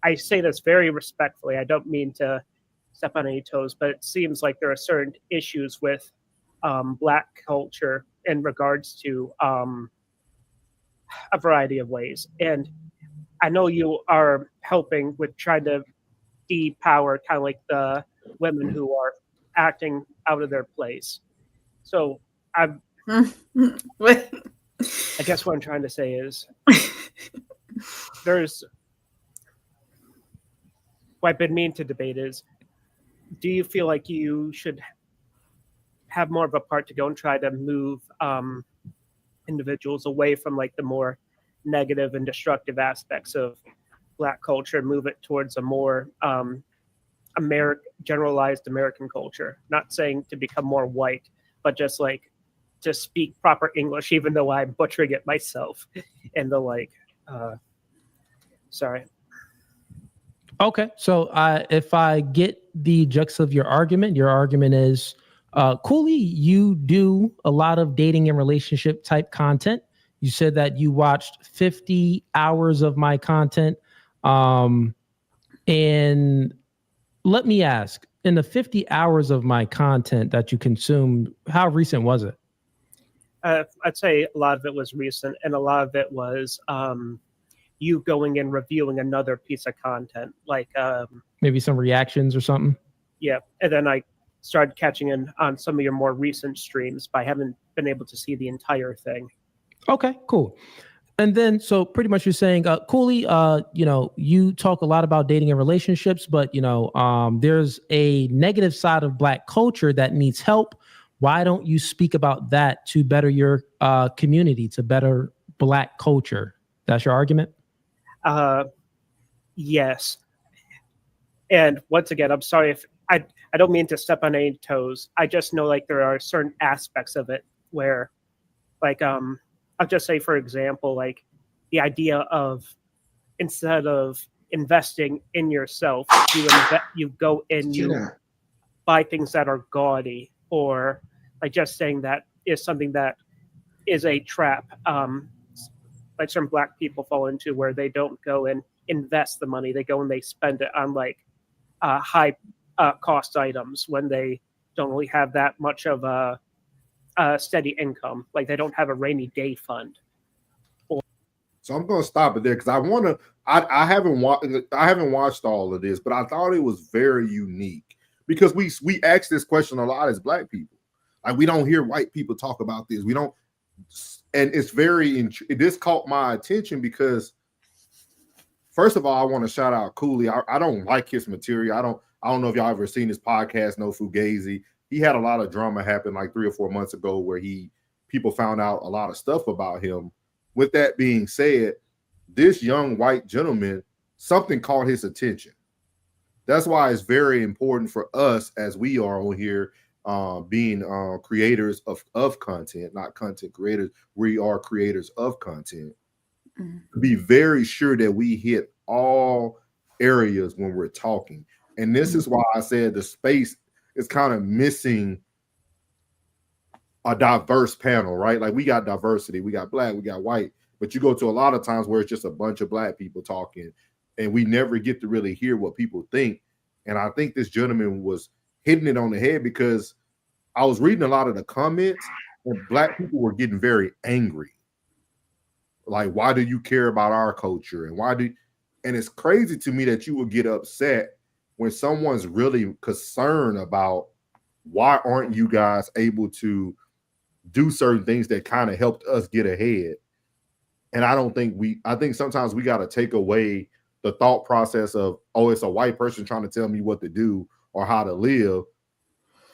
I say this very respectfully, I don't mean to step on any toes, but it seems like there are certain issues with Black culture in regards to a variety of ways. And I know you are helping with trying to depower kind of like the women who are acting out of their place. So I guess what I'm trying to say is what I've been meaning to debate is, do you feel like you should have more of a part to go and try to move individuals away from like the more negative and destructive aspects of Black culture, move it towards a more generalized American culture? Not saying to become more white, but just like to speak proper English, even though I'm butchering it myself. And the like, sorry. Okay, so if I get the gist of your argument is, Cooley, you do a lot of dating and relationship type content. You said that you watched 50 hours of my content. And let me ask, in the 50 hours of my content that you consumed, how recent was it? I'd say a lot of it was recent, and a lot of it was you going and reviewing another piece of content, like maybe some reactions or something. Yeah, and then I started catching in on some of your more recent streams, but I haven't been able to see the entire thing. Okay, cool. And then, so pretty much you're saying, Cooley, you talk a lot about dating and relationships, but there's a negative side of Black culture that needs help. Why don't you speak about that to better your community, to better Black culture? That's your argument? Yes. And once again, I'm sorry if I don't mean to step on any toes. I just know like there are certain aspects of it where, like, I'll just say, for example, like the idea of instead of investing in yourself, you go and you buy things that are gaudy, or like just saying that is something that is a trap. Like some Black people fall into, where they don't go and invest the money. They go and they spend it on like high cost items when they don't really have that much of a steady income. Like they don't have a rainy day fund. So I'm going to stop it there because I haven't watched all of this, but I thought it was very unique because we ask this question a lot as Black people. Like we don't hear white people talk about this. We don't. And it's this caught my attention because, first of all, I want to shout out Cooley. I don't like his material. I don't know if y'all ever seen his podcast, No Fugazi. He had a lot of drama happen like 3 or 4 months ago where people found out a lot of stuff about him. With that being said, this young white gentleman, something caught his attention. That's why it's very important for us, as we are on here, being creators of content, not content creators. We are creators of content. Mm-hmm. Be very sure that we hit all areas when we're talking. And this is why I said the space is kind of missing a diverse panel, right? Like we got diversity, we got Black, we got white, but you go to a lot of times where it's just a bunch of Black people talking and we never get to really hear what people think. And I think this gentleman was hitting it on the head because I was reading a lot of the comments and Black people were getting very angry. Like, why do you care about our culture? And it's crazy to me that you would get upset when someone's really concerned about why aren't you guys able to do certain things that kind of helped us get ahead. And I think sometimes we got to take away the thought process of, oh, it's a white person trying to tell me what to do or how to live.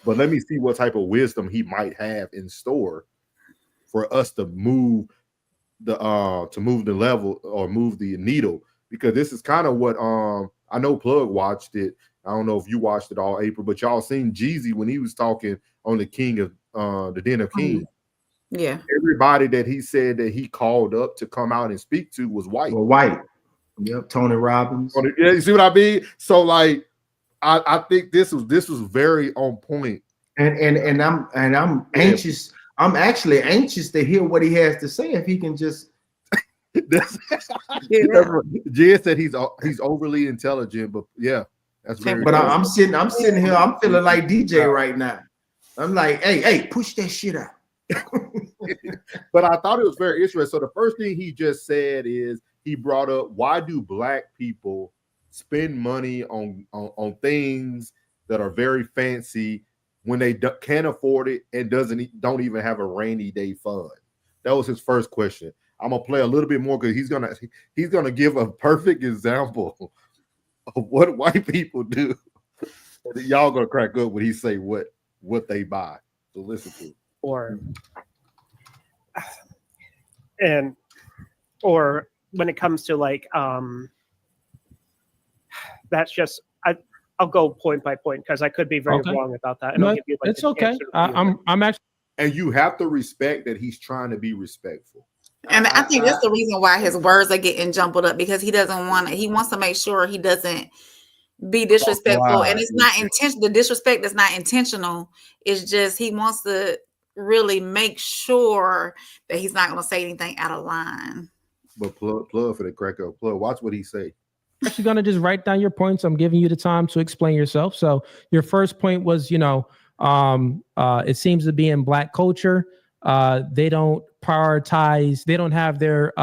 But let me see what type of wisdom he might have in store for us to move the level or move the needle. Because this is kind of what I know Plug watched it. I don't know if you watched it all, April, but y'all seen Jeezy when he was talking on the Den of Kings. Yeah. Everybody that he said that he called up to come out and speak to was white. Well, white. Yep. Tony Robbins. Yeah, you see what I mean? So like, I think this was very on point. And I'm anxious. I'm actually anxious to hear what he has to say. If he can just. Jay said he's overly intelligent, but yeah, that's very. But I'm sitting here. I'm feeling like DJ right now. I'm like, hey, push that shit out. But I thought it was very interesting. So the first thing he just said is he brought up, why do black people spend money on things that are very fancy when they can't afford it and don't even have a rainy day fund? That was his first question. I'm gonna play a little bit more because he's gonna give a perfect example of what white people do. Y'all gonna crack up when he say what they buy. So listen to it. Or when it comes to like that's just I'll go point by point because I could be very wrong about that. And I'll give you like it's okay. I'm actually, and you have to respect that he's trying to be respectful. And I think that's the reason why his words are getting jumbled up, because he doesn't want it. He wants to make sure he doesn't be disrespectful, and it's not intentional. The disrespect is not intentional. It's just he wants to really make sure that he's not going to say anything out of line. But plug for the crack up. Plug, watch what he say. Actually going to just write down your points. I'm giving you the time to explain yourself. So your first point was, it seems to be in black culture, they don't prioritize, they don't have their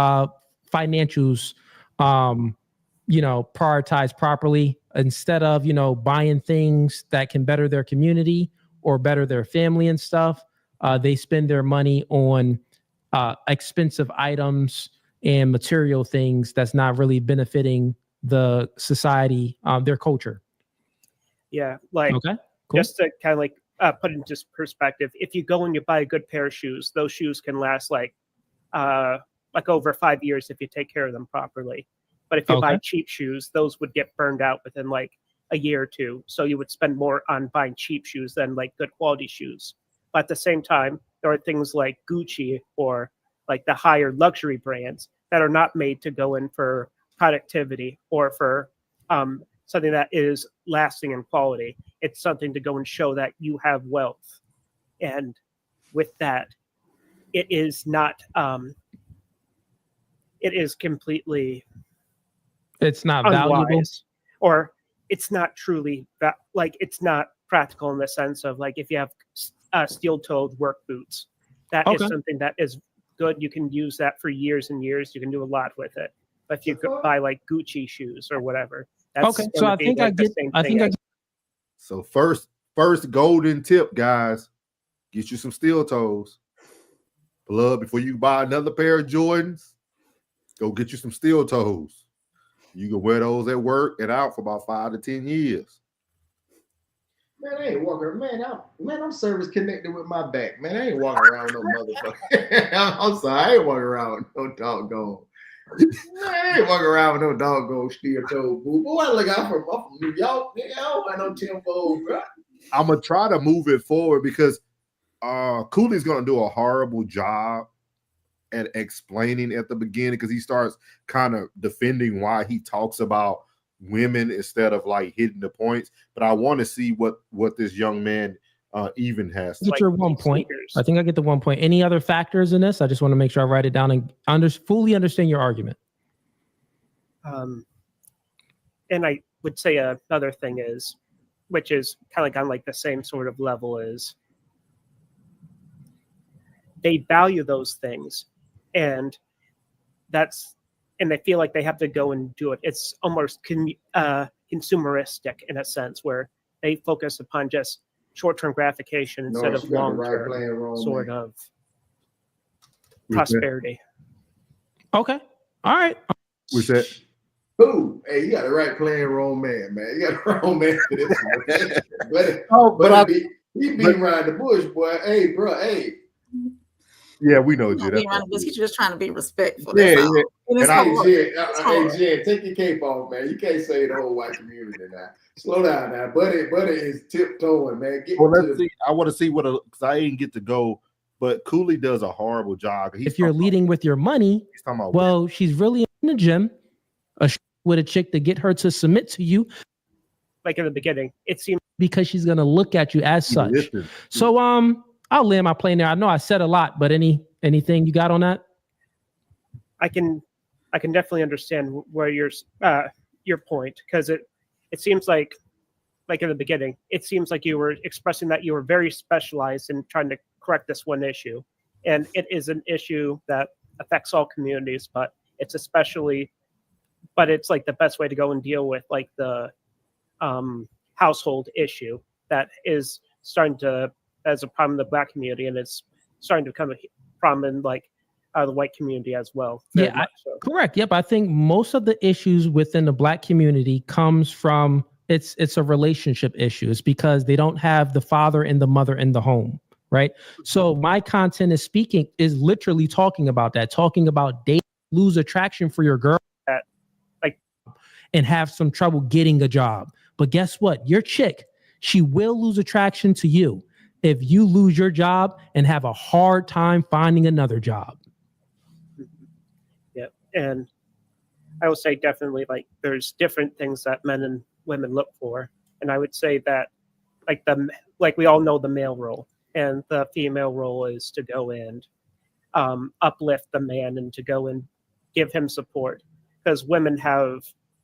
financials, prioritized properly. Instead of, buying things that can better their community or better their family and stuff, they spend their money on expensive items and material things that's not really benefiting the society, their culture. Yeah, like just to kind of like put into perspective, if you go and you buy a good pair of shoes, those shoes can last like over 5 years if you take care of them properly. But if you buy cheap shoes, those would get burned out within like a year or two. So you would spend more on buying cheap shoes than like good quality shoes. But at the same time, there are things like Gucci or like the higher luxury brands that are not made to go in for productivity or for something that is lasting in quality. It's something to go and show that you have wealth. And with that, it is not, it is completely, it's not valuable, or it's not truly it's not practical in the sense of like, if you have steel-toed work boots, that is something that is good. You can use that for years and years. You can do a lot with it. But if you could buy like Gucci shoes or whatever, that's so I think I get. So first golden tip, guys, get you some steel toes. Blood, before you buy another pair of Jordans, go get you some steel toes. You can wear those at work and out for about 5 to 10 years. Man, I ain't walking. I'm service connected with my back. Man, I ain't walking around with no motherfucker. I'm sorry, I ain't walking around with no doggone. Man, I ain't walking around with no doggone steel toe boo. Boy, look, I'm from New York. Nigga, I don't wear no tenfold, bro. I'm gonna try to move it forward because Cooley's gonna do a horrible job at explaining at the beginning because he starts kind of defending why he talks about women instead of like hitting the points. But I want to see what this young man even has. Get your 1 point. I think I get the 1 point. Any other factors in this? I just want to make sure I write it down and fully understand your argument. And I would say another thing is, which is kind of like on like the same sort of level, is they value those things, and they feel like they have to go and do it. It's almost consumeristic in a sense, where they focus upon just short-term gratification instead of long-term sort of prosperity. Okay. All right. We said, Who? Hey, you got the right playing wrong man, man. You got the wrong man for this one. He be around the bush, boy. Hey, bro. Hey. Yeah, we know, Jay. He's just trying to be respectful. Yeah, That's all. yeah. Hey, Jen, take your cape off, man. You can't say the whole white community now. Slow down now. Buddy is tiptoeing, man. I want to see because I didn't get to go, but Cooley does a horrible job. If you're leading with your money, well, she's really in the gym with a chick to get her to submit to you. Like in the beginning, it seemed because she's gonna look at you as such. So I'll land my plane there. I know I said a lot, but anything you got on that? I can definitely understand where your point, because it seems like in the beginning, it seems like you were expressing that you were very specialized in trying to correct this one issue, and it is an issue that affects all communities, but it's like the best way to go and deal with like the household issue that is starting to as a problem in the Black community, and it's starting to become a problem in like the white community as well. Yeah, correct. Yep. I think most of the issues within the Black community comes from it's a relationship issue. It's because they don't have the father and the mother in the home, right? So my content is literally talking about that, talking about dating, lose attraction for your girl, and have some trouble getting a job. But guess what? Your chick, she will lose attraction to you if you lose your job and have a hard time finding another job. Yeah. And I would say definitely like there's different things that men and women look for. And I would say that like we all know the male role, and the female role is to go and uplift the man and to go and give him support, because women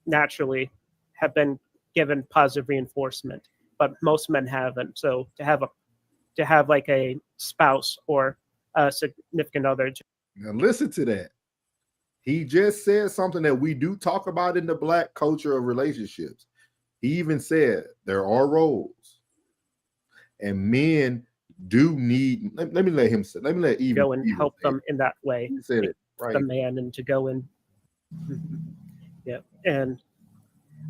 naturally have been given positive reinforcement, but most men haven't. So to have like a spouse or a significant other. Now listen to that. He just said something that we do talk about in the Black culture of relationships. He even said there are roles, and men do need. Let me let him say. Let me let go and help them in that way. He said it right. The man, and to go and yeah, and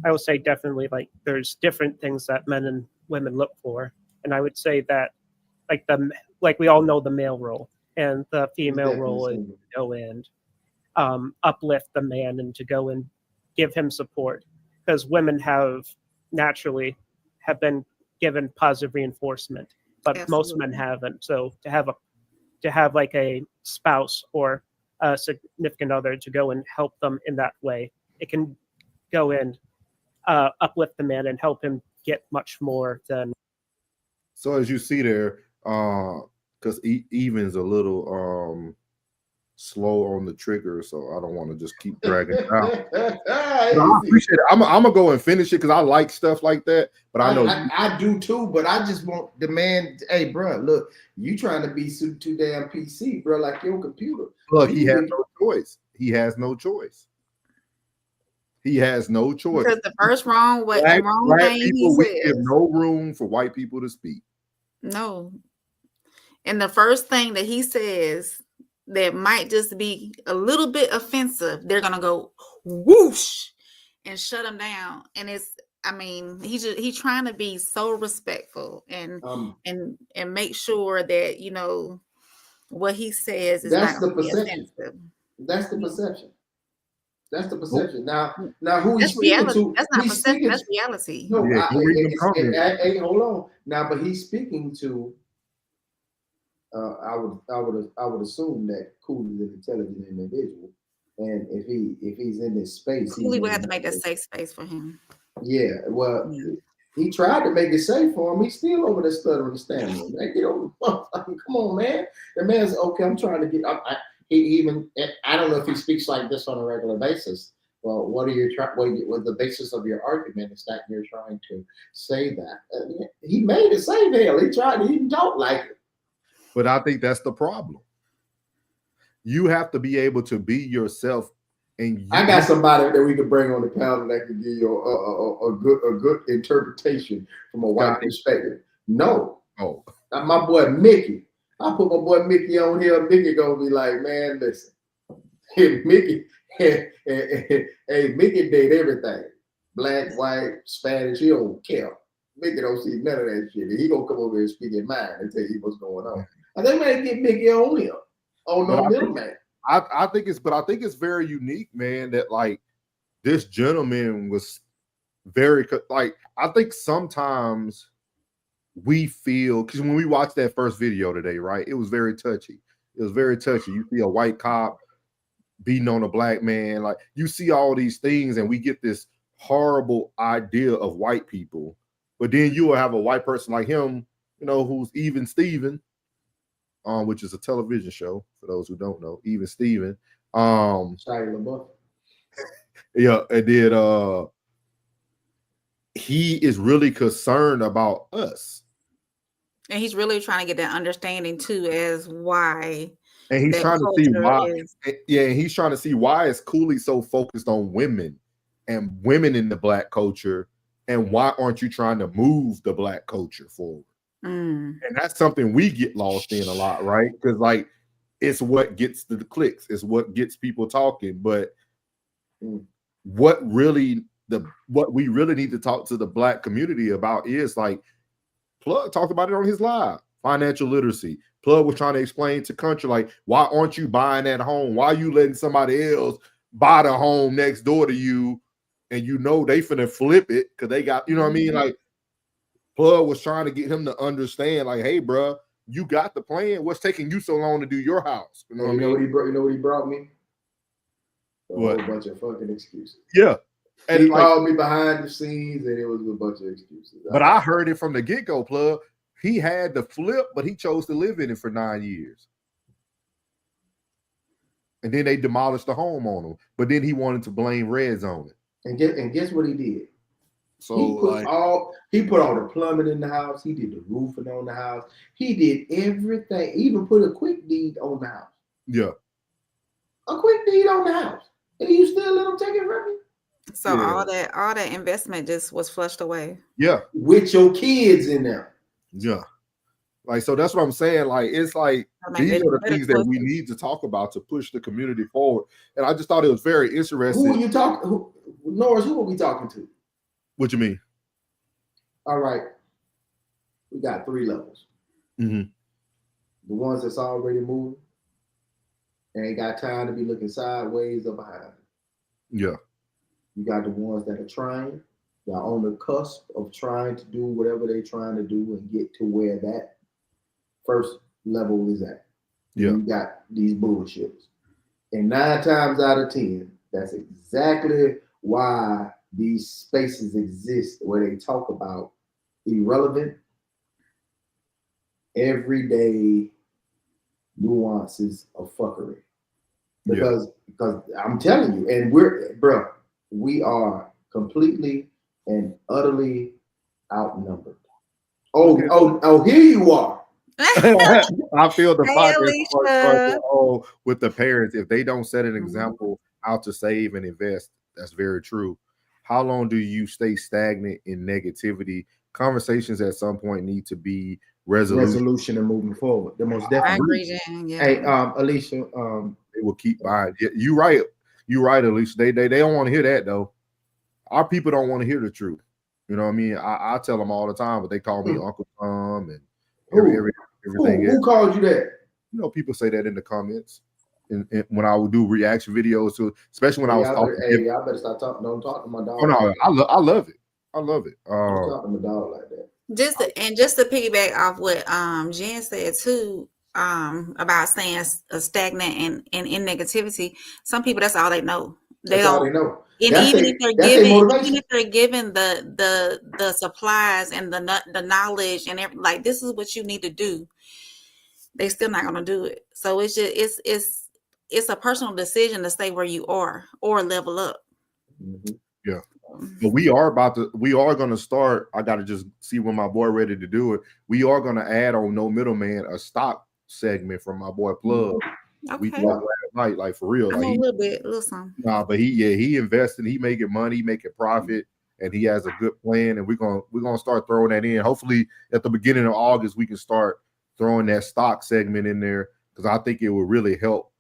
I will say definitely like there's different things that men and women look for, and I would say that like we all know the male role, and the female role is to go and uplift the man and to go and give him support, because women naturally have been given positive reinforcement, but most men haven't. So to have like a spouse or a significant other to go and help them in that way, it can go and uplift the man and help him get much more than. So as you see there, because Even's a little slow on the trigger, so I don't want to just keep dragging it out. I appreciate it. I'm gonna go and finish it because I like stuff like that. But I know I do too. But I just want the man. Hey, bro, look, you trying to be too damn PC, bro, like your computer. Look, he has no choice. He has no choice. He has no choice. Because the first wrong thing he says. We give no room for white people to speak. No. And the first thing that he says that might just be a little bit offensive, they're gonna go whoosh and shut him down. And he's trying to be so respectful and make sure that you know what he says is that's not the gonna be perception. offensive. That's the perception. That's the perception. Now who he's That's speaking reality. to? That's not perception. That's reality. No, hold on. Now, but he's speaking to. I would assume that Cooley is an intelligent individual, and if he's in this space, Cooley would have to make that safe space for him. Yeah, well, he tried to make it safe for him. He's still over there stuttering and stammering. Man, get over, come on, man. The man's okay. I'm trying to get. I don't know if he speaks like this on a regular basis. Well, what the basis of your argument is that you're trying to say that he made it safe. Hell, he tried to even talk like it. But I think that's the problem. You have to be able to be yourself. And I got somebody that we could bring on the panel that could give you a good interpretation from a white perspective. No, my boy Mickey. I put my boy Mickey on here. Mickey gonna be like, man, listen, Mickey, hey, Mickey did everything. Black, white, Spanish, he don't care. Mickey don't see none of that shit. He gonna come over here and speak in mind and tell you what's going on. I think man get Mickey on here. On no middleman. I think it's very unique, man, that like this gentleman was very like, I think sometimes we feel, because when we watched that first video today, right, it was very touchy. It was very touchy. You see a white cop beating on a black man, like you see all these things, and we get this horrible idea of white people. But then you will have a white person like him, you know, who's Even Steven, which is a television show for those who don't know. Even Steven. Yeah, and then he is really concerned about us. And he's really trying to get that understanding too, as why. And he's trying to see why. Is... Yeah, and he's trying to see why is Cooley so focused on women and women in the black culture, and why aren't you trying to move the black culture forward? And that's something we get lost in a lot, right? Because like it's what gets the clicks, it's what gets people talking. But what we really need to talk to the black community about is like Plug talked about it on his live. Financial literacy. Plug was trying to explain to country, like, why aren't you buying that home? Why are you letting somebody else buy the home next door to you? And you know they finna flip it because they got, you know what I mean? Like, Plug was trying to get him to understand, like, hey, bro, you got the plan. What's taking you so long to do your house? You know what I mean? You know what he brought me? What? A whole bunch of fucking excuses. Yeah. And he called me behind the scenes, and it was a bunch of excuses. But I heard it from the get-go, Plug. He had the flip, but he chose to live in it for 9 years. And then they demolished the home on him. But then he wanted to blame Reds on it. And guess what he did? So he put all the plumbing in the house. He did the roofing on the house. He did everything. He even put a quick deed on the house. Yeah. A quick deed on the house. And you still let him take it from you? So all that investment just was flushed away. Yeah. With your kids in there. Yeah. Like, so that's what I'm saying. Like, it's like these are the things that we need to talk about to push the community forward. And I just thought it was very interesting. Who are you talking? Norris, who are we talking to? What you mean? All right. We got 3 levels. Mm-hmm. The ones that's already moving and ain't got time to be looking sideways or behind. Yeah. You got the ones that are trying. They're on the cusp of trying to do whatever they're trying to do and get to where that first level is at. Yeah. You got these bullshitters. And 9 times out of 10, that's exactly why these spaces exist where they talk about irrelevant, everyday nuances of fuckery. Because I'm telling you, and we are completely and utterly outnumbered. Oh, here you are. I feel the Alicia. with the parents. If they don't set an example how to save and invest, that's very true. How long do you stay stagnant in negativity? Conversations at some point need to be resolution and moving forward. The most definitely. Hey, Alicia, they will keep buying. You right, Alicia. They don't want to hear that though. Our people don't want to hear the truth. You know what I mean? I tell them all the time, but they call me Uncle Tom and everything. Who called you that? You know, people say that in the comments. And when I would do reaction videos, to especially when I was talking. I better stop talking. Don't talk to my dog. Oh no, I love it. I love it. Don't talk to my dog like that. Just to piggyback off what Jen said too, about staying stagnant and in negativity. Some people, that's all they know. All they know. And even if they're given the supplies and the knowledge and everything, like this is what you need to do, they still not gonna do it. So it's just it's a personal decision to stay where you are or level up. Yeah. But we are going to start. I got to just see when my boy ready to do it. We are going to add on No Middleman a stock segment from my boy Plug. Okay. We talked last night, like for real. I know a little something. Nah, but he invested, he making money, making profit, and he has a good plan. And we're gonna start throwing that in. Hopefully at the beginning of August, we can start throwing that stock segment in there, because I think it would really help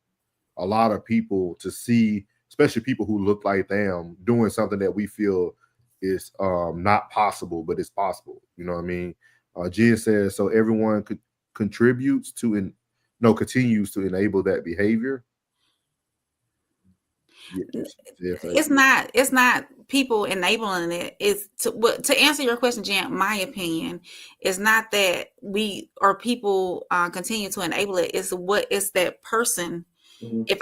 a lot of people to see, especially people who look like them, doing something that we feel is not possible, but it's possible. You know what I mean? Gia says, so everyone continues to enable that behavior. It's not people enabling it. It's to answer your question, Jan. My opinion is not that we or people continue to enable it. It's that person. Mm-hmm. If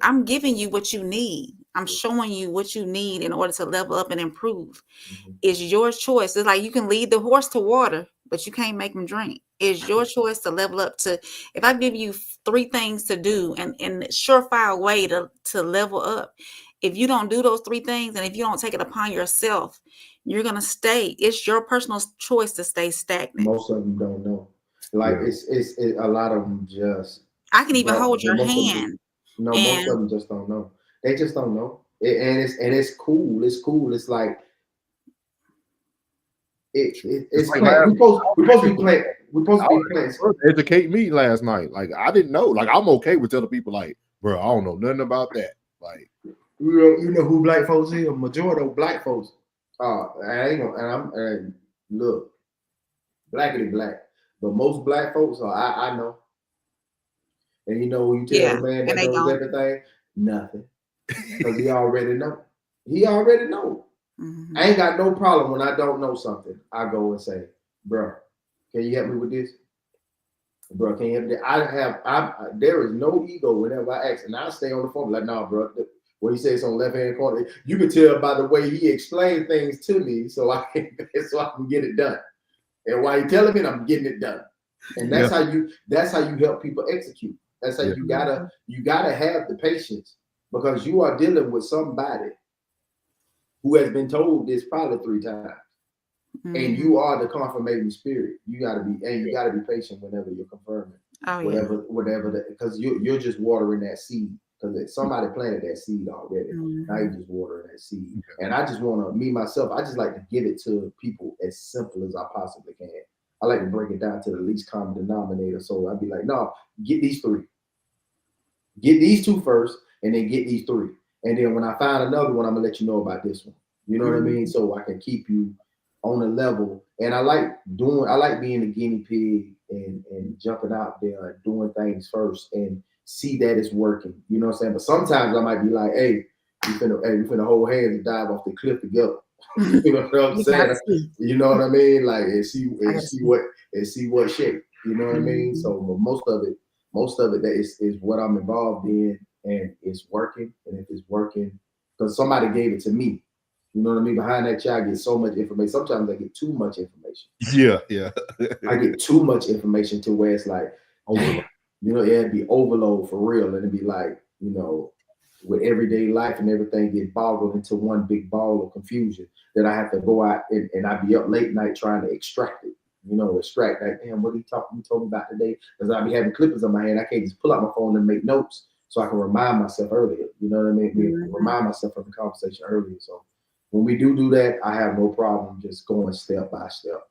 I'm giving you what you need. I'm showing you what you need in order to level up and improve. Mm-hmm. It's your choice. It's like you can lead the horse to water, but you can't make him drink. It's your choice to level up to. If I give you 3 things to do and surefire way to level up, if you don't do those 3 things and if you don't take it upon yourself, you're gonna stay. It's your personal choice to stay stagnant. Most of them don't know. Like it's a lot of them just. I can even hold your hand. Most of them just don't know. They just don't know. It's cool. It's cool. It's like it's like we're supposed to be playing. We're supposed to be playing. Educate me last night. Like I didn't know. Like I'm okay with telling people like, bro, I don't know nothing about that. Like you know who black folks is? Majority of black folks. I ain't gonna. And look, blackity black. But most black folks are. I know. And you know when you tell a man that knows everything, nothing. Because he already know. He already know. Mm-hmm. I ain't got no problem when I don't know something. I go and say, bro, can you help me with this? Bro, can you help me? There is no ego whenever I ask. And I stay on the phone like, nah, bro. What he says on left hand corner. You can tell by the way he explained things to me so I can get it done. And while he telling me, I'm getting it done. And that's how you help people execute. That's how you gotta have the patience, because you are dealing with somebody who has been told this probably 3 times. Mm-hmm. And you are the confirming spirit. You gotta be patient whenever you're confirming. Whatever because you're just watering that seed. Because somebody planted that seed already. Mm-hmm. Now you're just watering that seed. Okay. And I just wanna, I just like to give it to people as simple as I possibly can. I like to break it down to the least common denominator. So I'd be like, no, get these 3. Get these 2 first, and then get these 3. And then when I find another one, I'm gonna let you know about this one. You know what I mean? So I can keep you on a level. And I like being a guinea pig and jumping out there and doing things first and see that it's working. You know what I'm saying? But sometimes I might be like, hey, we finna hold hands and dive off the cliff together. You know what I'm saying? You know what I mean? Like and see what shape. You know what I mean? So most of it is what I'm involved in, and it's working. And if it's working, because somebody gave it to me. You know what I mean? Behind that chair, I get so much information. Sometimes I get too much information. Yeah. I get too much information to where it's like, overload. You know, it'd be overload for real. And it'd be like, you know, with everyday life and everything get boggled into one big ball of confusion that I have to go out and I'd be up late night trying to extract it. You know, extract that. Damn, what he told me about today? Because I'd be having clippers on my hand. I can't just pull out my phone and make notes so I can remind myself earlier. You know what I mean? Mm-hmm. Remind myself of the conversation earlier. So when we do that, I have no problem just going step by step.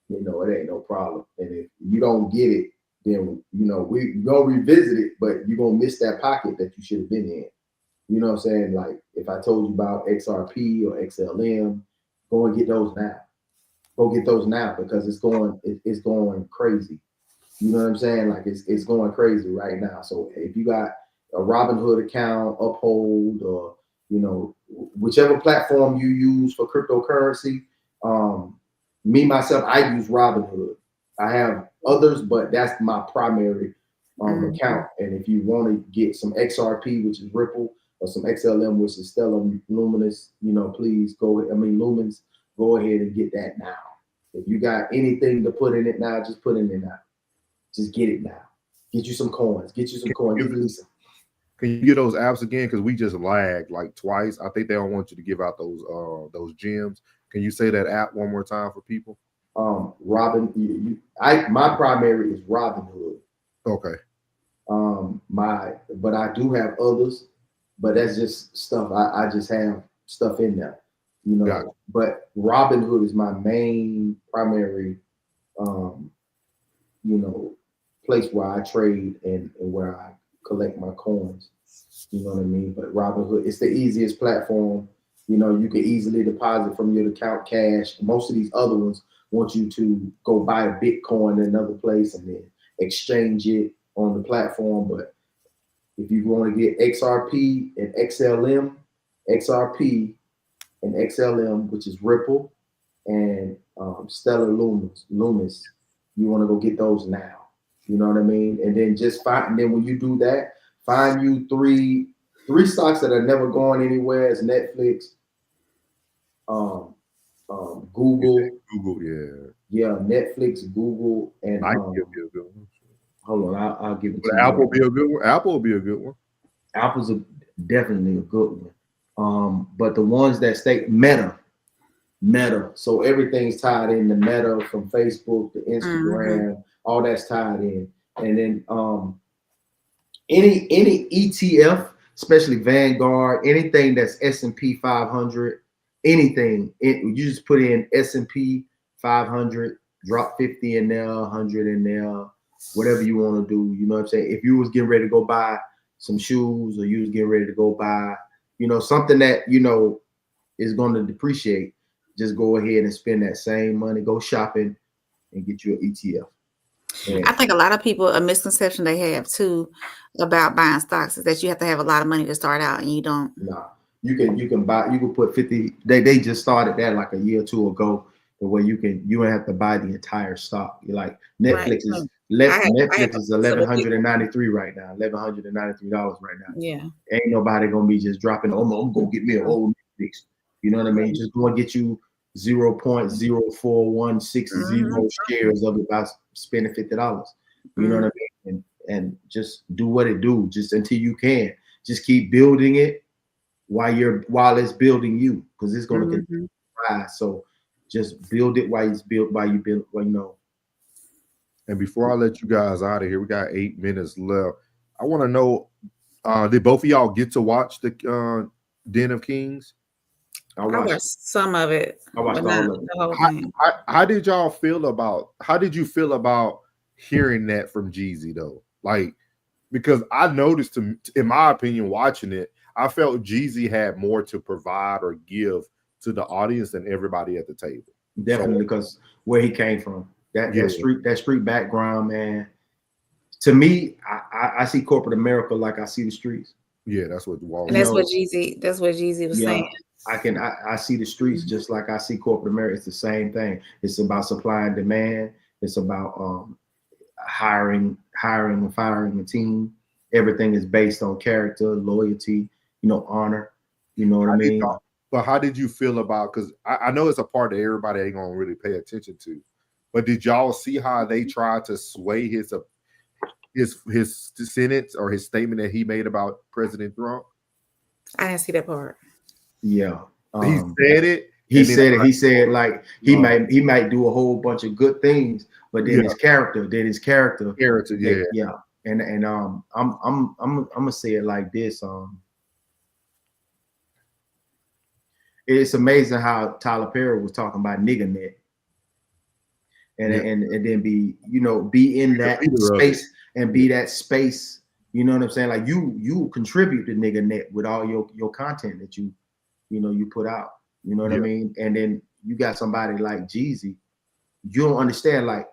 You know, it ain't no problem. And if you don't get it, then, you know, we gonna revisit it, but you're gonna miss that pocket that you should have been in. You know what I'm saying? Like if I told you about XRP or XLM, go and get those now. Go get those now because it's going crazy. You know what I'm saying? Like it's going crazy right now. So if you got a Robinhood account, Uphold, or you know, whichever platform you use for cryptocurrency, me myself, I use Robinhood. I have others, but that's my primary account. And if you want to get some XRP, which is Ripple, or some XLM, which is Stellar Luminous, you know, please Lumens, go ahead and get that now. If you got anything to put in it now, just put it in now. Just get it now. Get you some coins. Get you some coins. Can you get those apps again? Because we just lagged like twice. I think they don't want you to give out those gems. Can you say that app one more time for people? My primary is Robinhood. Okay. But I do have others, but that's just stuff. I just have stuff in there, you know. But Robinhood is my main primary place where I trade and where I collect my coins. You know what I mean? But Robinhood, it's the easiest platform. You can easily deposit from your account cash. Most of these other ones want you to go buy a Bitcoin in another place and then exchange it on the platform. But if you want to get XRP and XLM, XRP and XLM, which is Ripple, and Stellar Lumis, you want to go get those now. You know what I mean? And then and then when you do that, find you three stocks that are never going anywhere. It's Netflix, Google, yeah, Netflix, Google, and Might be a good one. Hold on, I'll give it to Would you. Apple be a good one? Apple will be a good one. Apple's definitely a good one. But the ones that stay Meta. So everything's tied in the Meta, from Facebook to Instagram, all that's tied in. And then any ETF, especially Vanguard, anything that's S&P 500, anything, you just put in S&P 500, drop 50 in there, 100 in there, whatever you want to do. You know what I'm saying? If you was getting ready to go buy some shoes, or you was getting ready to go buy, something that, is going to depreciate, just go ahead and spend that same money, go shopping and get you an ETF. And I think a lot of people, a misconception they have too about buying stocks is that you have to have a lot of money to start out, and you don't. No, you can put 50. They just started that like a year or two ago, the way you don't have to buy the entire stock. You're like Netflix is Netflix is $1,193 right now, $1,193 right now. Yeah, ain't nobody gonna be just dropping. Oh no, I'm gonna get me a whole Netflix. You know what I mean? Just gonna get you 0.04160 shares of it by spending $50. You know what I mean? And just do what it do, just until you can. Just keep building it while it's building you, because it's gonna continue to rise. So just build it while you build. And before I let you guys out of here, we got 8 minutes left. I want to know, did both of y'all get to watch the Den of Kings? I watched some of it. I watched all of it. The whole thing. How did y'all feel about? How did you feel about hearing that from Jeezy though? Like, because I noticed, in my opinion, watching it, I felt Jeezy had more to provide or give to the audience than everybody at the table. Definitely, because where he came from, that street background, man. To me, I see corporate America like I see the streets. Yeah, that's what Wall. And that's what Jeezy was saying. I see the streets just like I see corporate America. It's the same thing. It's about supply and demand. It's about hiring and firing a team. Everything is based on character, loyalty, honor. You know what I mean? But how did you feel about? Because I know it's a part that everybody ain't gonna really pay attention to. But did y'all see how they tried to sway his sentence or his statement that he made about President Trump? I didn't see that part. Yeah, he said it. He said it. He said like he might do a whole bunch of good things, but then his character. Yeah. And I'm gonna say it like this. It's amazing how Tyler Perry was talking about nigga net, and then be in that space and be that space. You know what I'm saying? Like you contribute to nigga net with all your content that you put out. You know what I mean? And then you got somebody like Jeezy. You don't understand. Like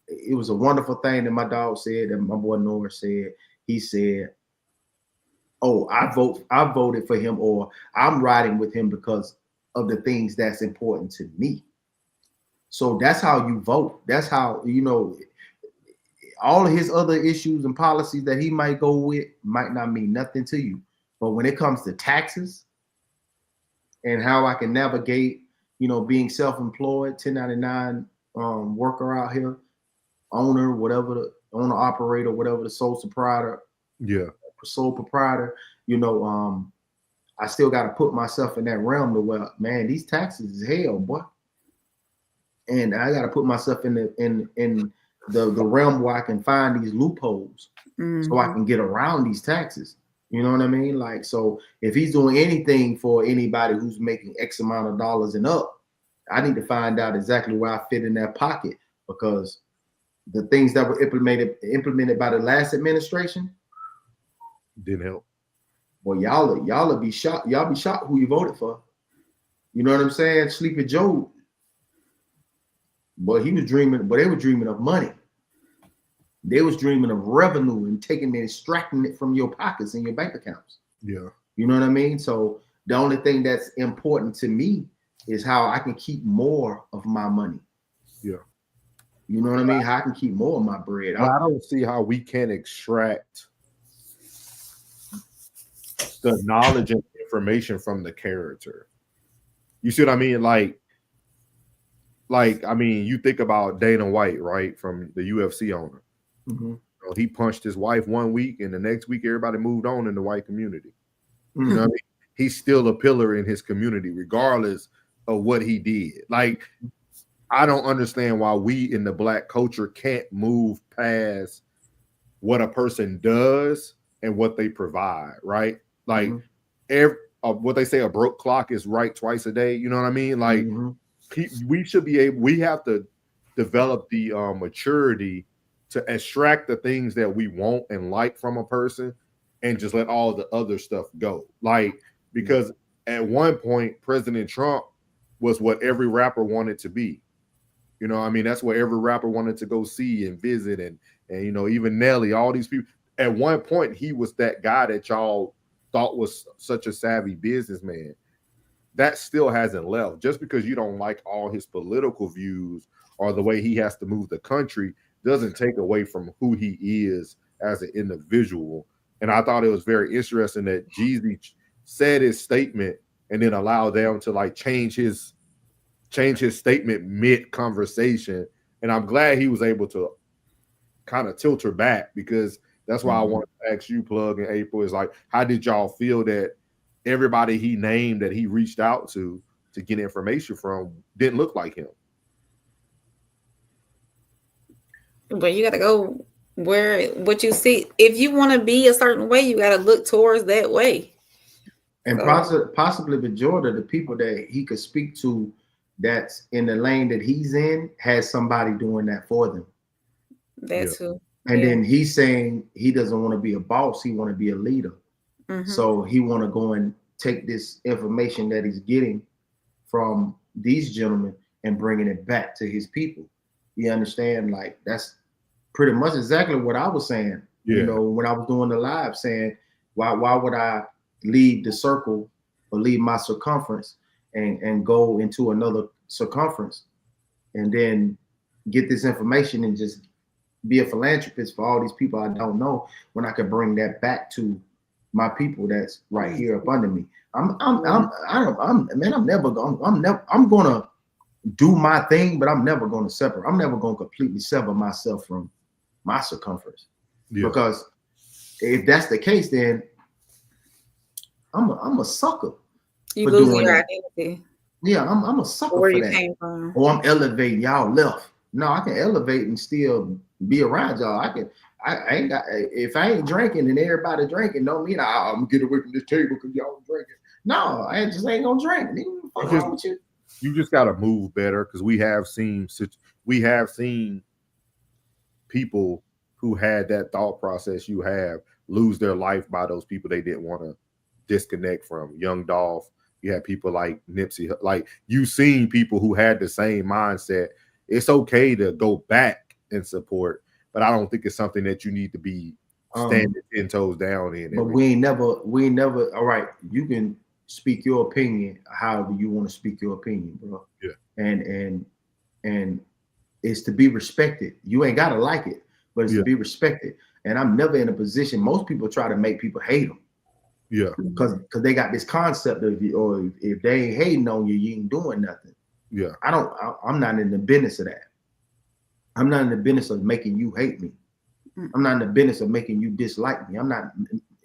it was a wonderful thing that my dog said, that my boy Noah said. He said, "Oh, I voted for him, or I'm riding with him because of the things that's important to me." So that's how you vote. That's how, all of his other issues and policies that he might go with might not mean nothing to you. But when it comes to taxes and how I can navigate, being self-employed, 1099 worker out here, owner, whatever the owner operator, whatever the sole proprietor, I still got to put myself in that realm to where, man, these taxes is hell, boy. And I got to put myself in the realm where I can find these loopholes so I can get around these taxes. You know what I mean? Like, so if he's doing anything for anybody who's making X amount of dollars and up, I need to find out exactly where I fit in that pocket, because the things that were implemented by the last administration didn't help. Well, y'all be shocked. Y'all be shocked who you voted for. You know what I'm saying? Sleepy Joe. But he was dreaming, but they were dreaming of money. They was dreaming of revenue and taking and extracting it from your pockets and your bank accounts. Yeah. You know what I mean? So the only thing that's important to me is how I can keep more of my money. Yeah. You know what I mean? How I can keep more of my bread. I don't see how we can extract the knowledge and information from the character. You see what I mean? Like, I mean, you think about Dana White, right? From the UFC owner. Mm-hmm. You know, he punched his wife one week, and the next week everybody moved on in the white community. Mm-hmm. You know what I mean? He's still a pillar in his community, regardless of what he did. Like, I don't understand why we in the black culture can't move past what a person does and what they provide, right? Like, what they say, a broke clock is right twice a day. You know what I mean? Like, we should be able. We have to develop the maturity to extract the things that we want and like from a person, and just let all the other stuff go. Like, because at one point, President Trump was what every rapper wanted to be. You know, I mean, that's what every rapper wanted to go see and visit, and you know, even Nelly, all these people. At one point, he was that guy that y'all thought was such a savvy businessman. That still hasn't left. Just because you don't like all his political views or the way he has to move the country doesn't take away from who he is as an individual. And I thought it was very interesting that Jeezy said his statement and then allowed them to like change his statement mid-conversation. And I'm glad he was able to kind of tilt her back, because that's why I wanted to ask you, Plug, and April, is like, how did y'all feel that everybody he named that he reached out to get information from didn't look like him? But you got to go where what you see. If you want to be a certain way, you got to look towards that way. And possibly majority of the people that he could speak to that's in the lane that he's in has somebody doing that for them. That's who. And then he's saying he doesn't want to be a boss. He want to be a leader. Mm-hmm. So he want to go and take this information that he's getting from these gentlemen and bringing it back to his people. You understand? Like, that's pretty much exactly what I was saying. Yeah. You know, when I was doing the live, saying, why would I leave the circle or leave my circumference and go into another circumference and then get this information and just be a philanthropist for all these people I don't know, when I could bring that back to my people that's right here up under me. I'm gonna do my thing, but I'm never gonna separate. I'm never gonna completely sever myself from my circumference. Yeah. Because if that's the case, then I'm a sucker. You for lose doing your that. identity. Yeah, I'm a sucker Where for you that. came from. Or I'm elevating y'all left. No, I can elevate and still be around y'all. I ain't got, if I ain't drinking and everybody drinking, don't mean I'm gonna get away from this table because y'all drinking. No, I just ain't gonna drink. Nigga, what's wrong with you? You just gotta move better, because we have seen people who had that thought process you have lose their life by those people they didn't want to disconnect from. Young Dolph, you had people like Nipsey, like you've seen people who had the same mindset. It's okay to go back and support, but I don't think it's something that you need to be standing 10 toes down in. But we ain't never, all right, you can speak your opinion however you want to speak your opinion, bro. Yeah. And it's to be respected. You ain't gotta like it, but it's to be respected. And I'm never in a position, most people try to make people hate them. Yeah. Because they got this concept of, or if they ain't hating on you, you ain't doing nothing. Yeah. I'm not in the business of that. I'm not in the business of making you hate me. I'm not in the business of making you dislike me. I'm not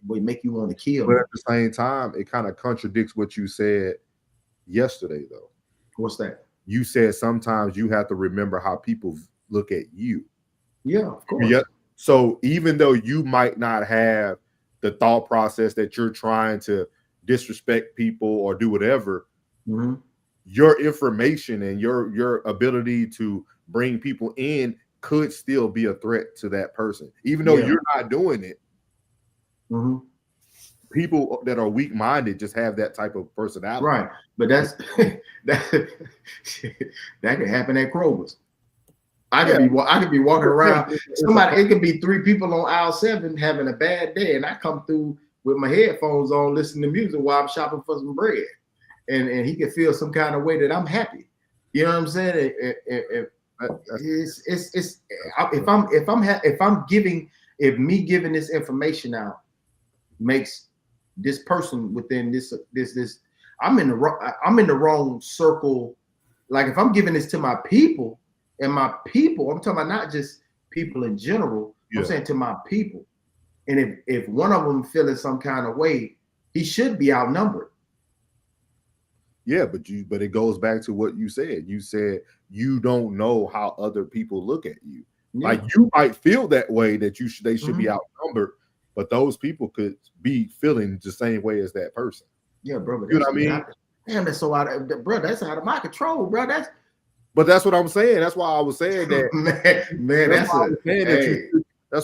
make you want to kill me. But at the same time, it kind of contradicts what you said yesterday, though. What's that? You said sometimes you have to remember how people look at you. Yeah, of course. Yeah. So even though you might not have the thought process that you're trying to disrespect people or do whatever, your information and your ability to bring people in could still be a threat to that person, even though you're not doing it. Mm-hmm. People that are weak-minded just have that type of personality, right? But that's that can happen at Kroger's. I could be walking around. Somebody, it could be 3 people on aisle 7 having a bad day, and I come through with my headphones on, listening to music while I'm shopping for some bread, and he can feel some kind of way that I'm happy. You know what I'm saying? If me giving this information out makes this person within this I'm in the wrong circle. Like if I'm giving this to my people, and my people, I'm talking about not just people in general. I'm saying to my people. And if one of them feeling some kind of way, he should be outnumbered. Yeah, but it goes back to what you said. You said you don't know how other people look at you. Yeah. Like you might feel that way, that they should be outnumbered, but those people could be feeling the same way as that person. Yeah, bro. You know what I mean? Damn, that's so bro. That's out of my control, bro. But that's what I'm saying. That's why I was saying that. man, that's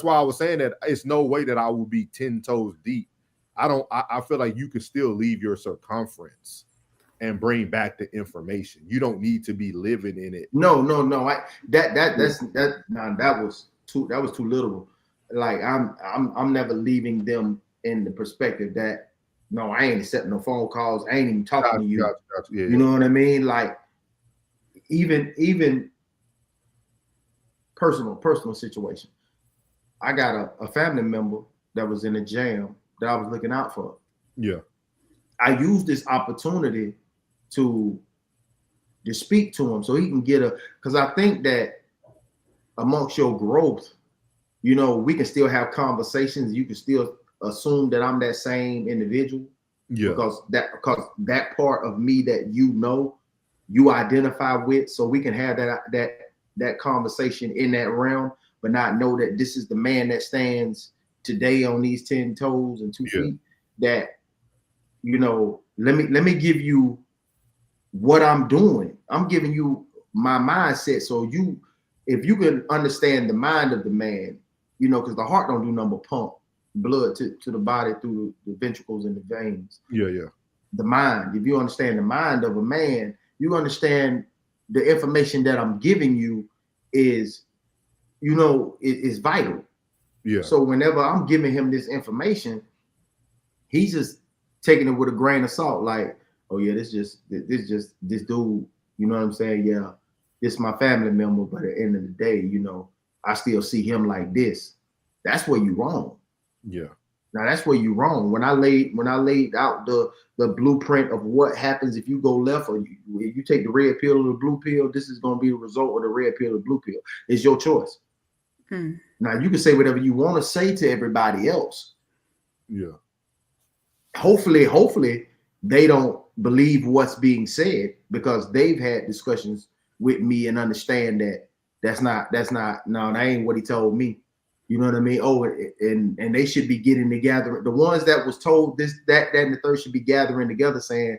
why I was saying that it's no way that I will be 10 toes deep. I feel like you could still leave your circumference and bring back the information. You don't need to be living in it. No. That was too literal. Like I'm never leaving them in the perspective that no, I ain't accepting no phone calls. I ain't even talking to you. Yeah. You know what I mean? Like even personal situation. I got a family member that was in a jam that I was looking out for. Yeah. I used this opportunity to speak to him so he can get because I think that amongst your growth, you know, we can still have conversations. You can still assume that I'm that same individual. Yeah. Because that part of me that you identify with, so we can have that conversation in that realm, but not know that this is the man that stands today on these 10 toes and 2 feet. That, you know, let me give you what I'm doing. I'm giving you my mindset. So if you can understand the mind of the man, you know, because the heart don't do nothing but pump blood to the body through the ventricles and the veins. Yeah. The mind. If you understand the mind of a man, you understand the information that I'm giving you is, you know, is vital. Yeah. So whenever I'm giving him this information, he's just taking it with a grain of salt. Like, oh yeah, this dude. You know what I'm saying? Yeah, this is my family member. But at the end of the day, you know, I still see him like this. That's where you wrong. Yeah. Now that's where you wrong. When I laid out the blueprint of what happens if you go left or if you take the red pill or the blue pill, this is going to be the result of the red pill or blue pill. It's your choice. Now you can say whatever you want to say to everybody else. Yeah. Hopefully they don't believe what's being said because they've had discussions with me and understand that that ain't what he told me. You know what I mean? Oh, and they should be getting together. The ones that was told this, that, and the third should be gathering together, saying,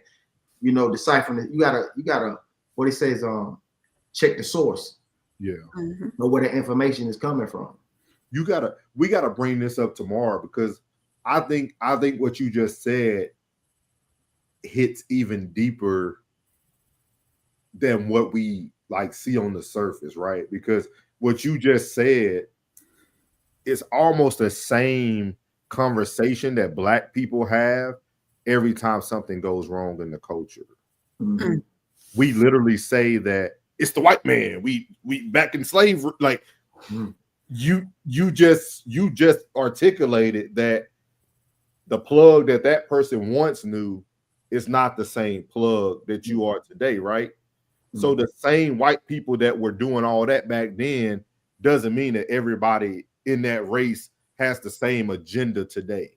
you know, deciphering it. You gotta what he says, check the source. Yeah. Know where the information is coming from. We gotta bring this up tomorrow because I think what you just said hits even deeper than what we like see on the surface, right? Because what you just said, it's almost the same conversation that Black people have every time something goes wrong in the culture. Mm-hmm. We literally say that it's the white man. We back in slavery. Like you just articulated that the plug that person once knew is not the same plug that you are today, right? Mm-hmm. So the same white people that were doing all that back then doesn't mean that everybody in that race has the same agenda today.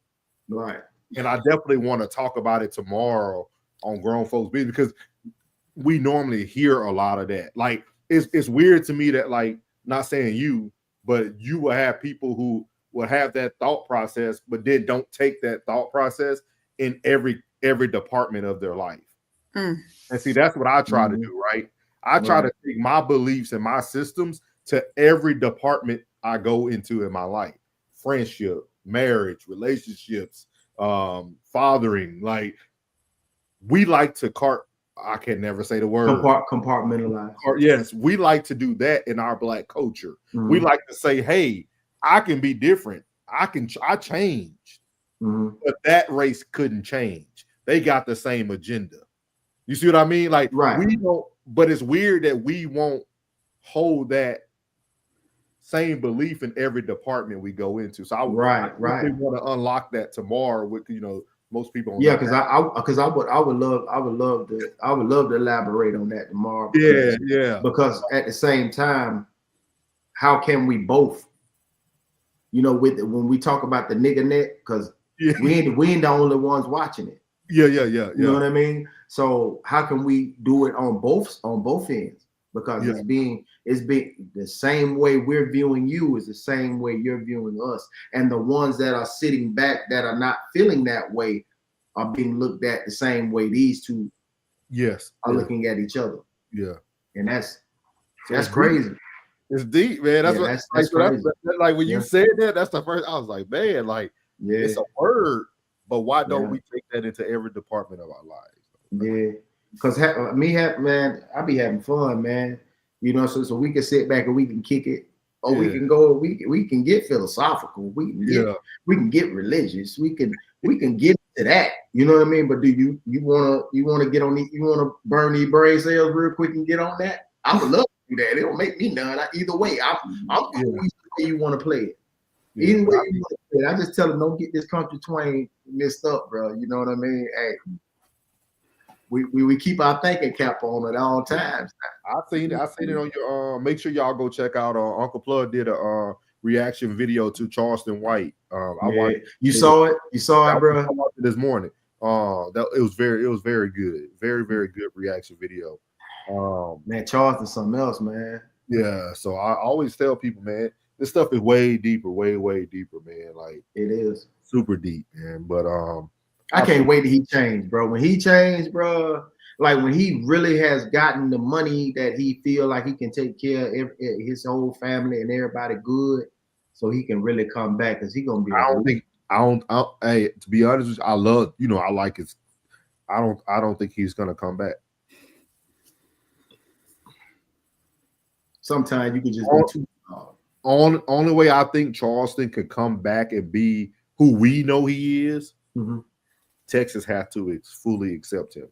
Right. And I definitely want to talk about it tomorrow on Grown Folks Business because we normally hear a lot of that. Like it's weird to me that, like, not saying you, but you will have people who will have that thought process, but then don't take that thought process in every department of their life. And see, that's what I try to do, right? I try to take my beliefs and my systems to every department I go into in my life. Friendship, marriage, relationships, fathering. Like, we like to I can never say the word. Compartmentalize. Yes, we like to do that in our Black culture. Mm-hmm. We like to say, hey, I can be different. I changed. Mm-hmm. But that race couldn't change. They got the same agenda. You see what I mean? Like, we don't, but it's weird that we won't hold that same belief in every department we go into. So I really want to unlock that tomorrow with, you know, most people. Yeah, because I would love to elaborate on that tomorrow. Because at the same time, how can we both, you know, when we talk about the nigga net, because we ain't the only ones watching it. Yeah. You know what I mean? So how can we do it on both ends? Because it's being the same way we're viewing you is the same way you're viewing us. And the ones that are sitting back that are not feeling that way are being looked at the same way these two are looking at each other. Yeah. And that's crazy. It's deep, man. That's that's crazy. Like when you said that, that's the first I was like, man, like it's a word, but why don't we take that into every department of our lives? Yeah. Because man, I be having fun, man. You know, so we can sit back and we can kick it, or we can go. We can get philosophical. We can get religious. We can get to that. You know what I mean? But do you wanna get on you wanna burn these brain cells real quick and get on that? I would love to do that. It don't make me none. Either way, I'm cool either way you want to play it. Either way you want to play it. I just tell them, don't get this country twang messed up, bro. You know what I mean? Hey. We keep our thinking cap on at all times. I seen it on your make sure y'all go check out Uncle Plug did a reaction video to Charleston White. You saw it, bro. I watched it this morning. It was very good. Very, very good reaction video. Man, Charleston's something else, man. Yeah. So I always tell people, man, this stuff is way deeper, way deeper, man. Like, it is super deep, man. But I can't wait till he changed, bro. When he changed, bro, like when he really has gotten the money that he feel like he can take care of his whole family and everybody good, so he can really come back, because he gonna be. Hey, to be honest with you, I love, you know, I like his. I don't think he's gonna come back. Sometimes you can just be too. Only way I think Charleston could come back and be who we know he is. Mm-hmm. Texas has to fully accept him,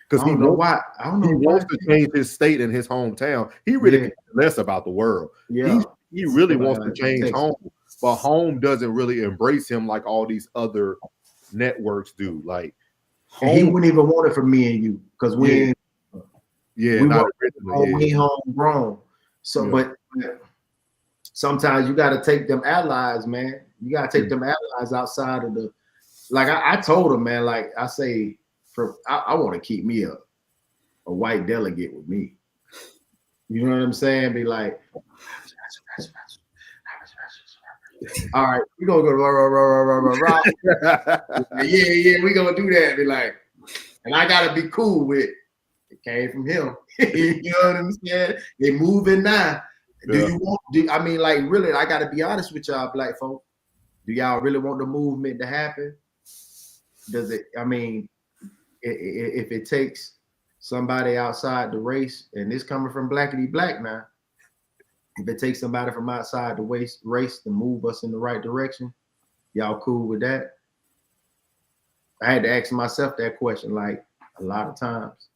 because I don't know why. He wants to change his state and his hometown. He really cares less about the world. Yeah, he really wants to change home, but home doesn't really embrace him like all these other networks do. Like, he wouldn't even want it for me and you, because we ain't homegrown. So, but sometimes you got to take them allies, man. You got to take them allies outside of the. Like I told him, man, like I say, I want to keep me a white delegate with me. You know what I'm saying? Be like, all right, we gonna go rah. Yeah, we gonna do that. Be like, and I gotta be cool with it. Came from him. You know what I'm saying? They moving now. I mean, like, really, I gotta be honest with y'all, black folk. Do y'all really want the movement to happen? Does it? I mean, if it takes somebody outside the race, and this coming from Blackity Black now, if it takes somebody from outside the race to move us in the right direction, y'all cool with that? I had to ask myself that question like a lot of times,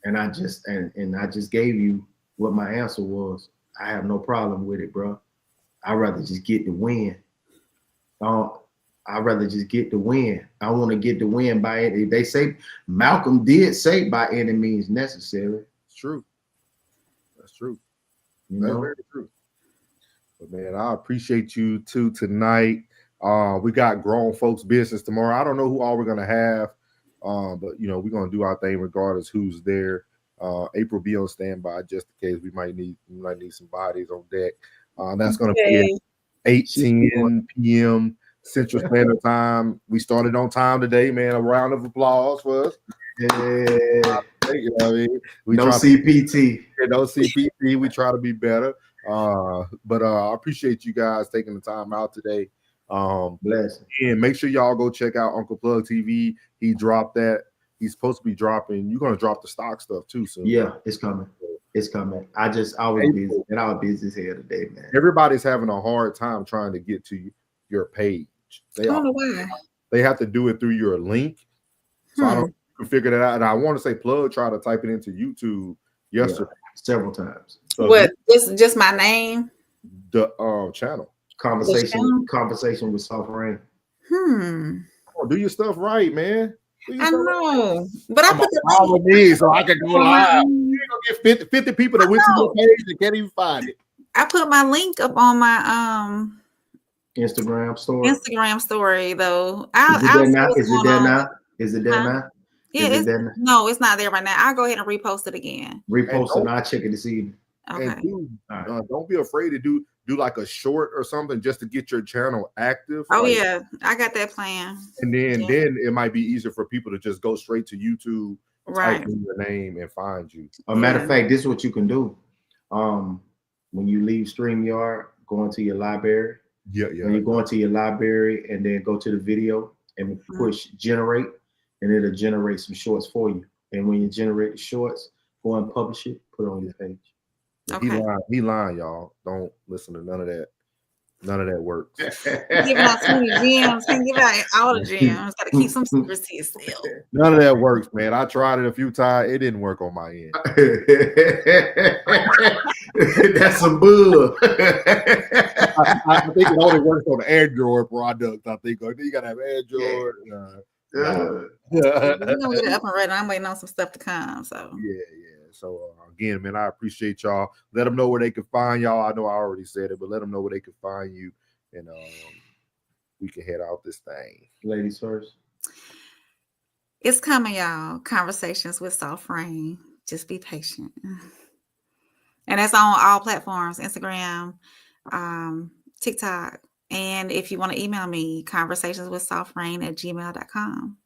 and I just gave you what my answer was. I have no problem with it, bro. I'd rather just get the win. I'd rather just get the win. I want to get the win by it. They say Malcolm did say by any means necessary. It's true. That's true. That's very true. But man, I appreciate you too tonight. We got grown folks business tomorrow. I don't know who all we're gonna have, but you know, we're gonna do our thing regardless who's there. April, be on standby just in case we might need some bodies on deck. That's gonna be at 8:10 p.m. Central Standard Time. We started on time today, man. A round of applause for us. Yeah. You know what I mean? We no try CPT. No CPT. We try to be better. But I appreciate you guys taking the time out today. Bless. And make sure y'all go check out Uncle Plug TV. He dropped that. He's supposed to be dropping. You're gonna drop the stock stuff too soon. Yeah, it's coming. It's coming. I was busy, and I was busy as hell today, man. Everybody's having a hard time trying to get to your page. I don't know why. They have to do it through your link. So I don't figure that out. And I want to say Plug tried to type it into YouTube yesterday several times. So what? Just my name. The channel. Conversation with Soft Rain. Oh, do your stuff right, man. I know, but I put all of these so I can go live. You're gonna get 50 people that went to your page and can't even find it. I put my link up on my Instagram story though. Is it there now? Yeah, no, it's not there right now. I'll go ahead and repost it again. Repost it, and I'll check it this evening. Okay. And don't be afraid to do like a short or something just to get your channel active. Oh yeah, I got that plan. And then it might be easier for people to just go straight to YouTube, type in your name, and find you. A matter of fact, this is what you can do. When you leave StreamYard, go into your library. Yeah. When you go into your library and then go to the video and push generate, and it'll generate some shorts for you. And when you generate the shorts, go and publish it, put it on your page. Okay. He lying, y'all. Don't listen to none of that. None of that works. Giving out too many gems. Can't give out all the gems. Got to keep some secrets to yourself. None of that works, man. I tried it a few times. It didn't work on my end. That's some bull. I think it only works on Android products. I think you gotta have Android. We're gonna get it up and ready. I'm waiting on some stuff to come. So yeah. So again, man, I appreciate y'all. Let them know where they can find y'all. I know I already said it, but let them know where they can find you, and we can head out this thing. Ladies first. It's coming, y'all. Conversations with Soft Rain. Just be patient. And that's on all platforms: Instagram, TikTok. And if you want to email me, conversationswithsoftrain@gmail.com.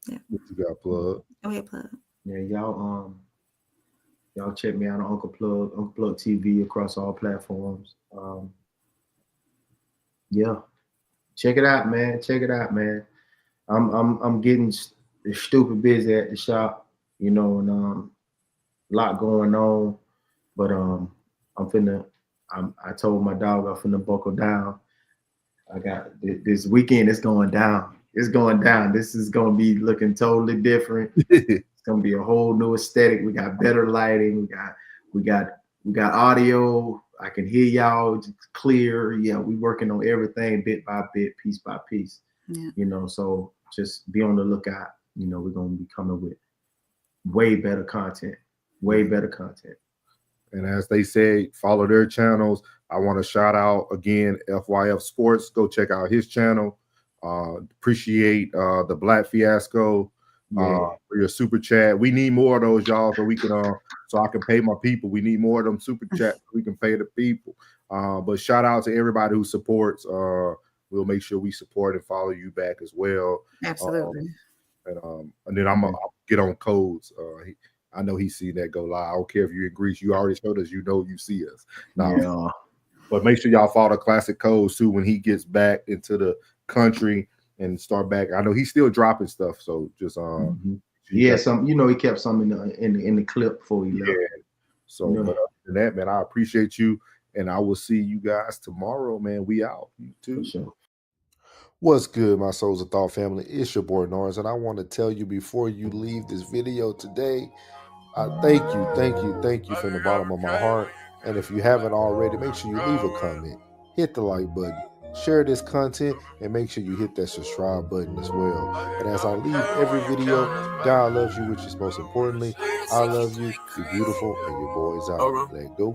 Yeah. What you got, Plug? Go ahead, Plug. Yeah, y'all check me out on Uncle Plug TV across all platforms. Yeah. Check it out, man. I'm getting stupid busy at the shop, and a lot going on. But I told my dog I'm finna buckle down. I got this weekend. It's going down. It's going down. This is going to be looking totally different. It's going to be a whole new aesthetic. We got better lighting. We got audio. I can hear y'all clear. Yeah, we working on everything bit by bit, piece by piece. Yeah. So just be on the lookout. We're going to be coming with way better content. And as they say, follow their channels. I want to shout out again FYF Sports. Go check out his channel. Appreciate the Black Fiasco for your super chat. We need more of those, y'all, so we can so I can pay my people. We need more of them super chats so we can pay the people. But shout out to everybody who supports. We'll make sure we support and follow you back as well. Absolutely. And then I'll get on Codes. I know he's seen that go live. I don't care if you're in Greece. You already showed us. You see us. Yeah. But make sure y'all follow Classic Codes too when he gets back into the country and start back. I know he's still dropping stuff, so just he kept some in the clip before he left. So but other than that, man, I appreciate you, and I will see you guys tomorrow, man. We out. You too. Sure. What's good, my Souls of Thought family? It's your boy Norris, and I want to tell you before you leave this video today, thank you from the bottom of my heart. And if you haven't already, make sure you leave a comment, hit the like button, share this content, and make sure you hit that subscribe button as well. And as I leave every video, God loves you, which is most importantly. I love you. You're beautiful, and your boy's out. Let go.